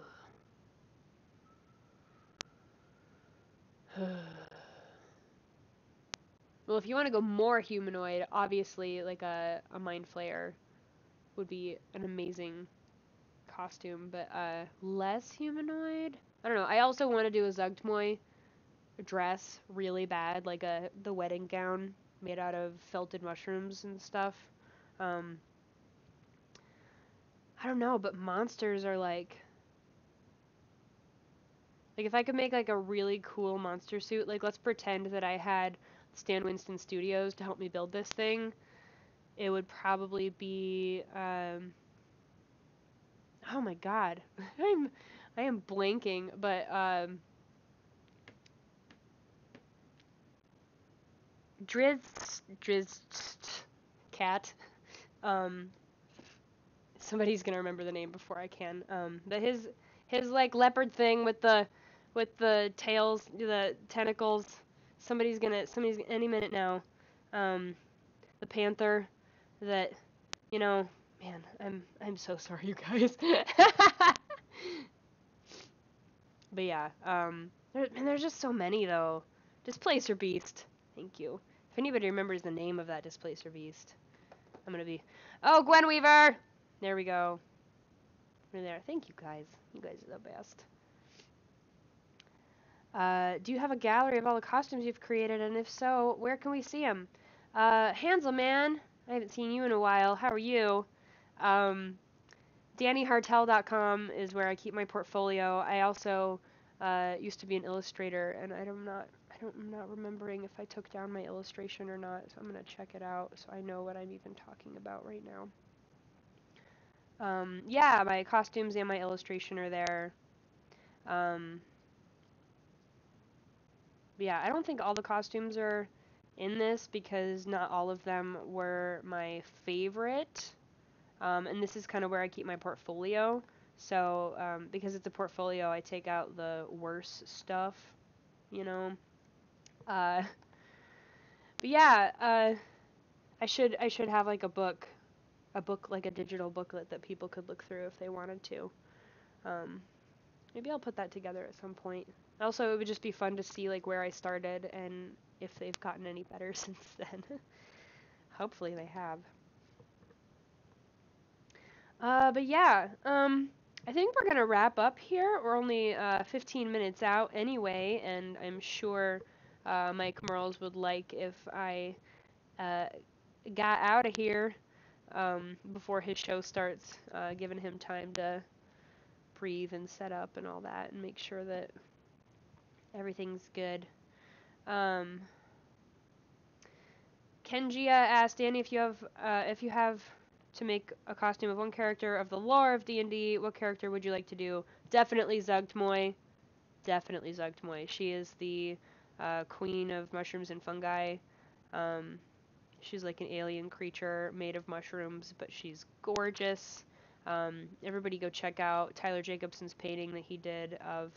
if you want to go more humanoid, obviously, like a Mind Flayer would be an amazing costume, but less humanoid? I don't know. I also want to do a Zugtmoy dress really bad, like the wedding gown made out of felted mushrooms and stuff. Um, I don't know, but monsters are like if I could make like a really cool monster suit, like let's pretend that I had Stan Winston Studios to help me build this thing. It would probably be oh my god. I am blanking, but Drizzt cat. Um Somebody's gonna remember the name before I can. But his like leopard thing with the tails, the tentacles. Somebody's any minute now. The panther that man, I'm so sorry, you guys. But yeah, there's just so many though. Displacer Beast. Thank you. If anybody remembers the name of that Displacer Beast, I'm gonna be. Oh, Gwen Weaver. There we go. We're there. Thank you guys. You guys are the best. Do you have a gallery of all the costumes you've created? And if so, where can we see them? Hansel, man. I haven't seen you in a while. How are you? DannyHartel.com is where I keep my portfolio. I also used to be an illustrator, and I'm not remembering if I took down my illustration or not. So I'm gonna check it out so I know what I'm even talking about right now. Yeah, my costumes and my illustration are there. Yeah, I don't think all the costumes are in this because not all of them were my favorite. And this is kind of where I keep my portfolio. So, because it's a portfolio, I take out the worse stuff, you know. But yeah, I should have like a book like a digital booklet that people could look through if they wanted to. Maybe I'll put that together at some point. Also, it would just be fun to see like where I started and if they've gotten any better since then. Hopefully they have. But yeah, I think we're gonna wrap up here. We're only 15 minutes out anyway, and I'm sure Mike Merles would like if I uh, got out of here before his show starts, giving him time to breathe and set up and all that, and make sure that everything's good. Kenjia asked Danny if you have to make a costume of one character of the lore of D&D, what character would you like to do? Definitely Zugtmoy. Definitely Zugtmoy. She is the queen of mushrooms and fungi. She's like an alien creature made of mushrooms, but she's gorgeous. Everybody go check out Tyler Jacobson's painting that he did of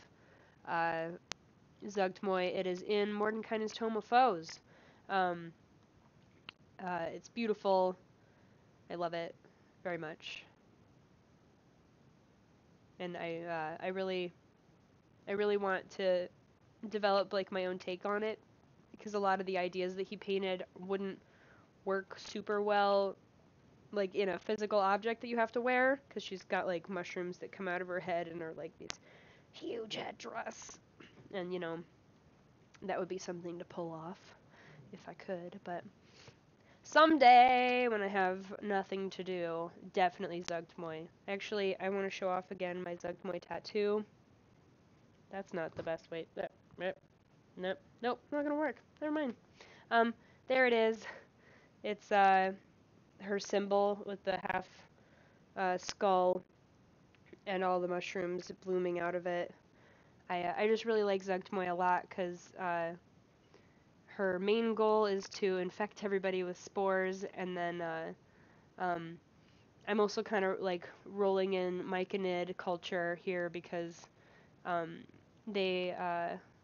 Zugtmoy. It is in Mordenkainen's Tome of Foes. It's beautiful. I love it very much. And I really want to develop like my own take on it because a lot of the ideas that he painted wouldn't work super well like in a physical object that you have to wear because she's got like mushrooms that come out of her head and are like these huge headdress. And that would be something to pull off if I could, but someday, when I have nothing to do, definitely Zugtmoy. Actually, I want to show off again my Zugtmoy tattoo. That's not the best way. Nope, not gonna work. Never mind. There it is. It's her symbol with the half skull and all the mushrooms blooming out of it. I just really like Zugtmoy a lot because her main goal is to infect everybody with spores, and then um, I'm also kind of like rolling in Myconid culture here because um, they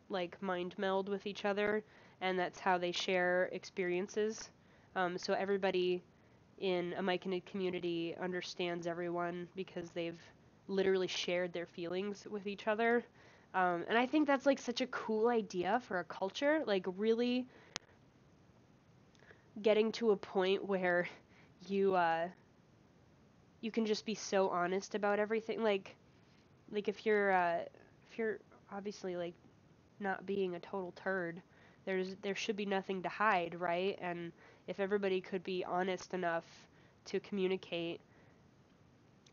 like mind meld with each other, and that's how they share experiences. So everybody in a Myconid community understands everyone because they've literally shared their feelings with each other. And I think that's like such a cool idea for a culture, like really getting to a point where you you can just be so honest about everything. Like if you're obviously like not being a total turd, there should be nothing to hide, right? And if everybody could be honest enough to communicate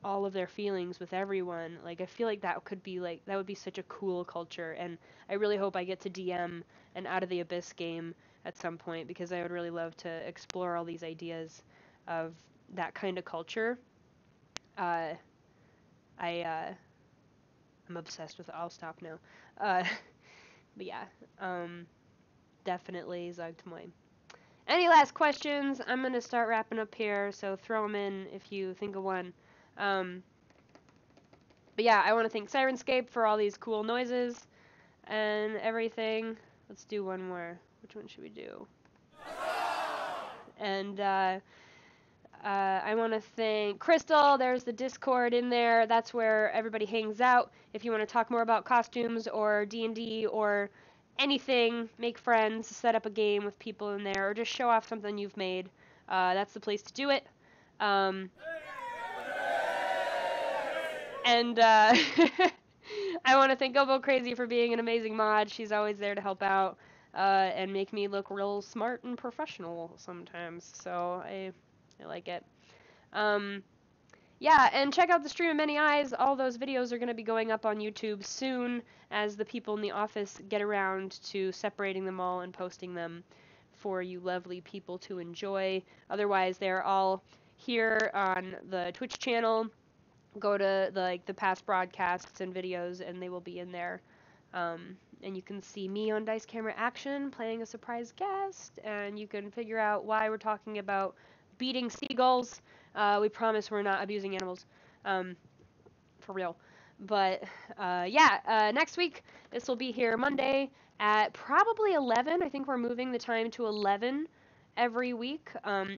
all of their feelings with everyone, like I feel like that could be like that would be such a cool culture, and I really hope I get to DM an Out of the Abyss game at some point because I would really love to explore all these ideas of that kind of culture. Uh, I'm obsessed with it. I'll stop now. Uh, but yeah, um, definitely Zugtmoy. Any last questions? I'm gonna start wrapping up here, so throw them in if you think of one. Um, but yeah, I want to thank Sirenscape for all these cool noises and everything. Let's do one more. Which one should we do? And I want to thank Crystal. There's the Discord in there. That's where everybody hangs out. If you want to talk more about costumes or D&D or anything, make friends, set up a game with people in there, or just show off something you've made, that's the place to do it. And I want to thank Gobo Crazy for being an amazing mod. She's always there to help out and make me look real smart and professional sometimes. So I like it. Yeah, and check out the Stream of Many Eyes. All those videos are going to be going up on YouTube soon as the people in the office get around to separating them all and posting them for you lovely people to enjoy. Otherwise, they're all here on the Twitch channel. Go to the past broadcasts and videos, and they will be in there. And you can see me on Dice Camera Action playing a surprise guest, and you can figure out why we're talking about beating seagulls. We promise we're not abusing animals, for real. But yeah, next week this will be here Monday at probably 11. I think we're moving the time to 11 every week,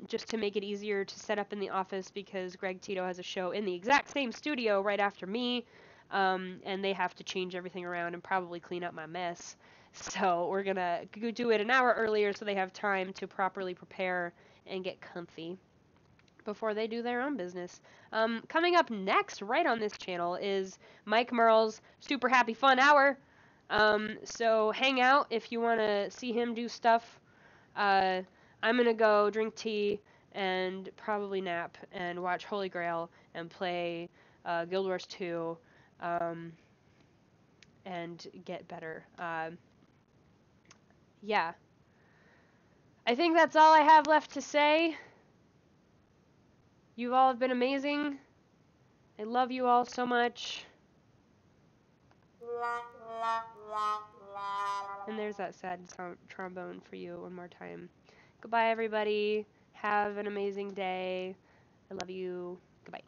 just to make it easier to set up in the office because Greg Tito has a show in the exact same studio right after me, and they have to change everything around and probably clean up my mess. So we're gonna do it an hour earlier so they have time to properly prepare and get comfy before they do their own business. Coming up next, right on this channel, is Mike Merle's Super Happy Fun Hour. So hang out if you want to see him do stuff. I'm going to go drink tea and probably nap and watch Holy Grail and play Guild Wars 2 and get better. Yeah. I think that's all I have left to say. You all have been amazing. I love you all so much. And there's that sad trombone for you one more time. Goodbye, everybody. Have an amazing day. I love you. Goodbye.